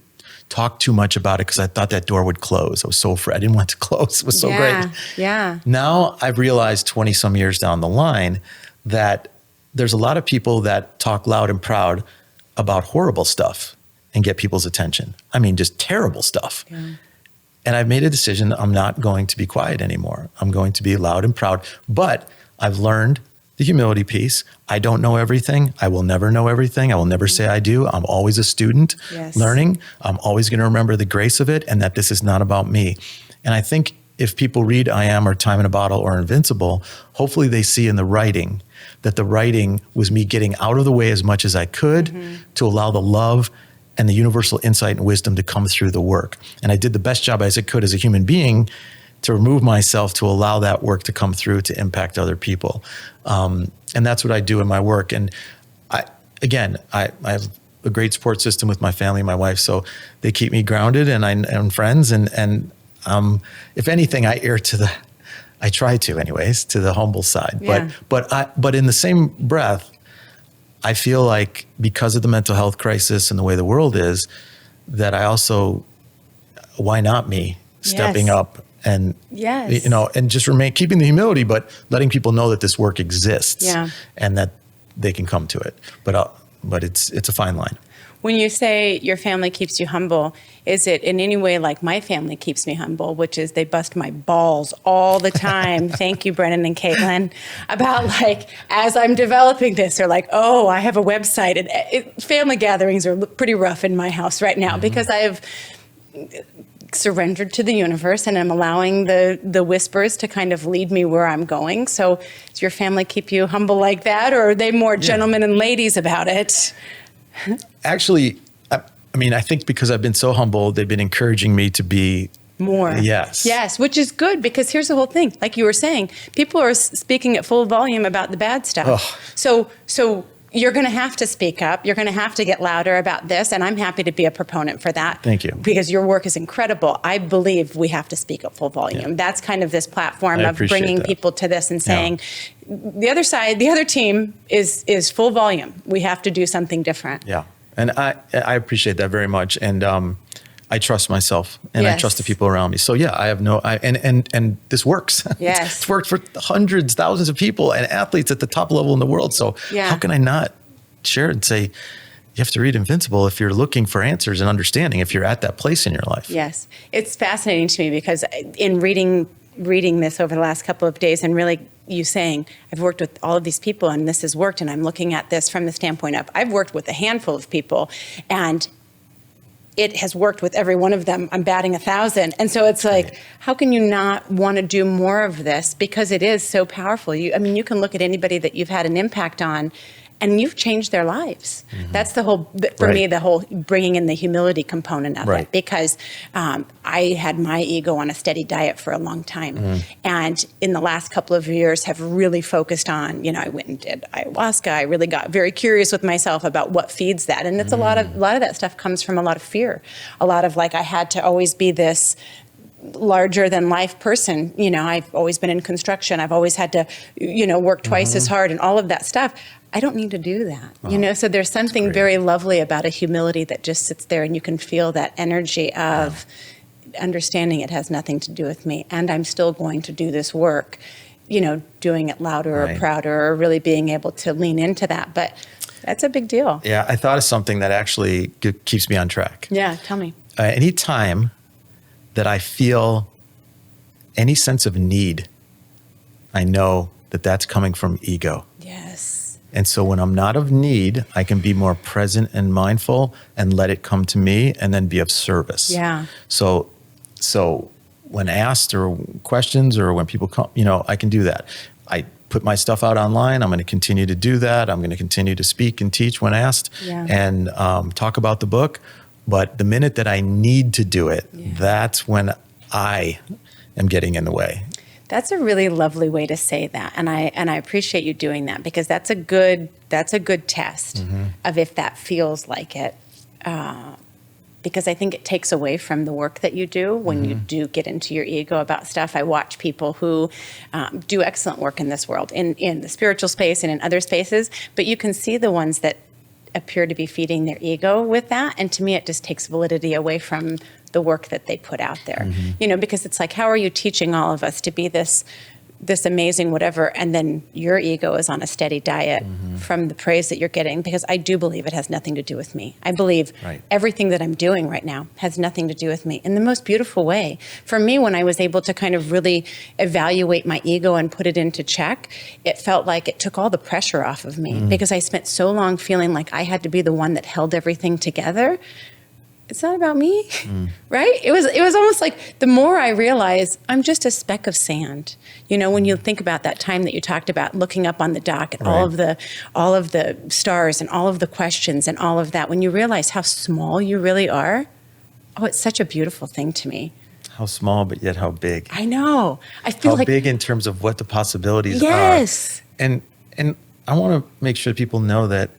talk too much about it because I thought that door would close. I was so afraid. I didn't want it to close. It was so great. Yeah. Now I've realized 20 some years down the line that there's a lot of people that talk loud and proud about horrible stuff and get people's attention. I mean, just terrible stuff. Yeah. And I've made a decision. I'm not going to be quiet anymore. I'm going to be loud and proud. But I've learned the humility piece. I don't know everything. I will never know everything. I will never say I do. I'm always a student learning. I'm always going to remember the grace of it and that this is not about me. And I think if people read I Am or Time in a Bottle or Invincible, hopefully they see in the writing that the writing was me getting out of the way as much as I could to allow the love and the universal insight and wisdom to come through the work. And I did the best job as I could as a human being to remove myself to allow that work to come through to impact other people. And that's what I do in my work. And I have a great support system with my family, my wife, so they keep me grounded and friends. And if anything, I err I try to anyways, to the humble side. Yeah. But in the same breath, I feel like because of the mental health crisis and the way the world is, that I also, why not me stepping up and, and just keeping the humility, but letting people know that this work exists and that they can come to it. But it's a fine line. When you say your family keeps you humble, is it in any way like my family keeps me humble, which is they bust my balls all the time? Thank you, Brennan and Caitlin, about as I'm developing this, they're like, oh, I have a website. And family gatherings are pretty rough in my house right now because I have surrendered to the universe and I'm allowing the whispers to kind of lead me where I'm going. So does your family keep you humble like that, or are they more gentlemen and ladies about it? Actually, I mean, I think because I've been so humble, they've been encouraging me to be more. Yes, which is good, because here's the whole thing. Like you were saying, people are speaking at full volume about the bad stuff. Oh. So you're going to have to speak up. You're going to have to get louder about this. And I'm happy to be a proponent for that. Thank you. Because your work is incredible. I believe we have to speak at full volume. Yeah. That's kind of this platform of bringing people to this and saying, the other side, the other team is full volume. We have to do something different. Yeah. And I appreciate that very much. And I trust myself, and I trust the people around me. So yeah, I have and this works. Yes. It's worked for hundreds, thousands of people and athletes at the top level in the world. So how can I not share it and say, you have to read Invincible if you're looking for answers and understanding, if you're at that place in your life. Yes. It's fascinating to me, because in reading this over the last couple of days, and really you saying, I've worked with all of these people and this has worked, and I'm looking at this from the standpoint of, I've worked with a handful of people and it has worked with every one of them. I'm batting 1,000. And so it's like, how can you not want to do more of this? Because it is so powerful. You can look at anybody that you've had an impact on, and you've changed their lives. Mm-hmm. That's the whole, for me, the whole bringing in the humility component of it. Because I had my ego on a steady diet for a long time. Mm. And in the last couple of years have really focused on, I went and did ayahuasca. I really got very curious with myself about what feeds that. And it's a lot of that stuff comes from a lot of fear. A lot of I had to always be this larger than life person. I've always been in construction. I've always had to, work twice as hard and all of that stuff. I don't need to do that, so there's something very lovely about a humility that just sits there, and you can feel that energy of understanding it has nothing to do with me, and I'm still going to do this work, doing it louder or prouder, or really being able to lean into that. But that's a big deal. Yeah, I thought of something that actually keeps me on track. Yeah, tell me. Anytime that I feel any sense of need, I know that that's coming from ego. Yes. And so when I'm not of need, I can be more present and mindful and let it come to me, and then be of service. Yeah. So when asked, or questions, or when people come, I can do that. I put my stuff out online. I'm going to continue to do that. I'm going to continue to speak and teach when asked, and talk about the book. But the minute that I need to do it, that's when I am getting in the way. That's a really lovely way to say that, and I appreciate you doing that, because that's a good test of if that feels like it, because I think it takes away from the work that you do when you do get into your ego about stuff. I watch people who do excellent work in this world, in the spiritual space and in other spaces, but you can see the ones that appear to be feeding their ego with that, and to me it just takes validity away from the work that they put out there. Because it's like, how are you teaching all of us to be this amazing whatever, and then your ego is on a steady diet from the praise that you're getting? Because I do believe it has nothing to do with me. I believe everything that I'm doing right now has nothing to do with me, in the most beautiful way. For me, when I was able to kind of really evaluate my ego and put it into check, it felt like it took all the pressure off of me, because I spent so long feeling like I had to be the one that held everything together. It's not about me, right? It was almost like, the more I realize I'm just a speck of sand. When you think about that time that you talked about, looking up on the dock at all of the stars and all of the questions and all of that, when you realize how small you really are, it's such a beautiful thing to me. How small, but yet how big. I know. I feel how big in terms of what the possibilities are. Yes. And I want to make sure people know that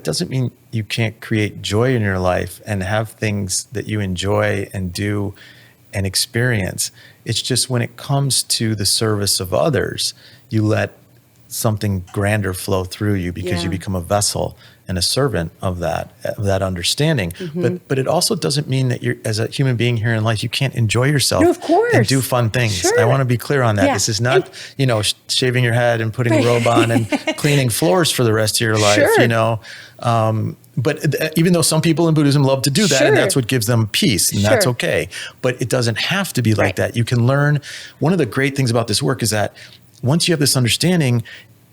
doesn't mean you can't create joy in your life and have things that you enjoy and do and experience. It's just when it comes to the service of others, you let something grander flow through you, because you become a vessel and a servant of that understanding. But it also doesn't mean that you're, as a human being here in life, you can't enjoy yourself and do fun things. Sure. I want to be clear on that. Yeah. This is not, shaving your head and putting a robe on and cleaning floors for the rest of your life, But even though some people in Buddhism love to do that, and that's what gives them peace, and that's okay. But it doesn't have to be like that. You can learn. One of the great things about this work is that once you have this understanding,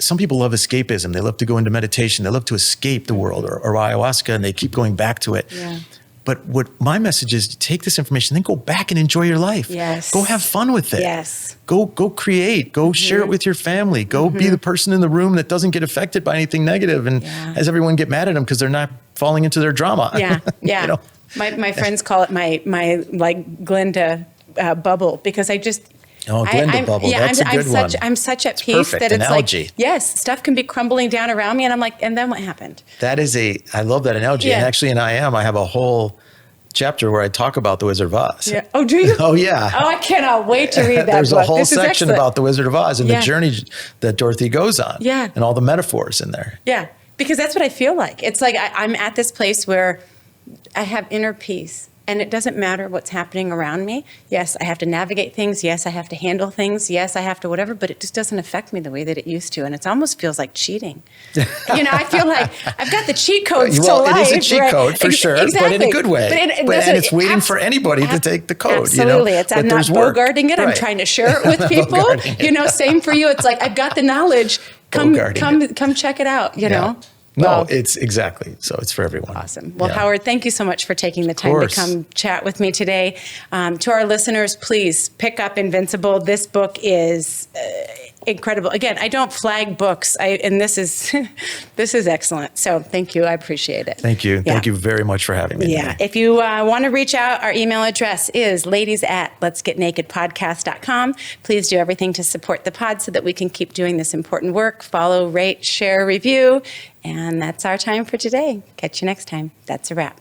some people love escapism. They love to go into meditation. They love to escape the world, or ayahuasca, and they keep going back to it. Yeah. But what my message is, take this information, then go back and enjoy your life. Yes. Go have fun with it. Yes. Go create. Go share it with your family. Go be the person in the room that doesn't get affected by anything negative and has everyone get mad at them because they're not falling into their drama. Yeah, yeah. You know? My friends call it my like Glinda bubble, because I just. Oh, Glinda bubble. Yeah, That's a good one. I'm such at peace perfect. that it's Analogy. like, yes, stuff can be crumbling down around me, and I'm like, and then what happened? I love that analogy. Yeah. And actually in I have a whole chapter where I talk about the Wizard of Oz. Yeah. Oh, do you? Oh, yeah. Oh, I cannot wait to read that. There's book. a whole This is section excellent. about the Wizard of Oz and Yeah. the journey that Dorothy goes on. Yeah. And all the metaphors in there. Yeah, because that's what I feel like. It's like I'm at this place where I have inner peace, and it doesn't matter what's happening around me. Yes, I have to navigate things. Yes, I have to handle things. Yes, I have to whatever, but it just doesn't affect me the way that it used to. And it almost feels like cheating. I feel like I've got the cheat codes to life. It is a cheat code for sure, but in a good way. And it's waiting for anybody to take the code. Absolutely. I'm not bogarting it. Right. I'm trying to share it with people. Same for you. It's like, I've got the knowledge. Come check it out, know. No, Well, it's exactly. So it's for everyone. Awesome. Well, Howard, thank you so much for taking the time to come chat with me today. To our listeners, please pick up Invincible. This book is incredible. Again, I don't flag books, and this is this is excellent. So thank you. I appreciate it. Thank you. Yeah. Thank you very much for having me. Yeah. If you want to reach out, our email address is ladies@letsgetnakedpodcast.com. Please do everything to support the pod so that we can keep doing this important work. Follow, rate, share, review. And that's our time for today. Catch you next time. That's a wrap.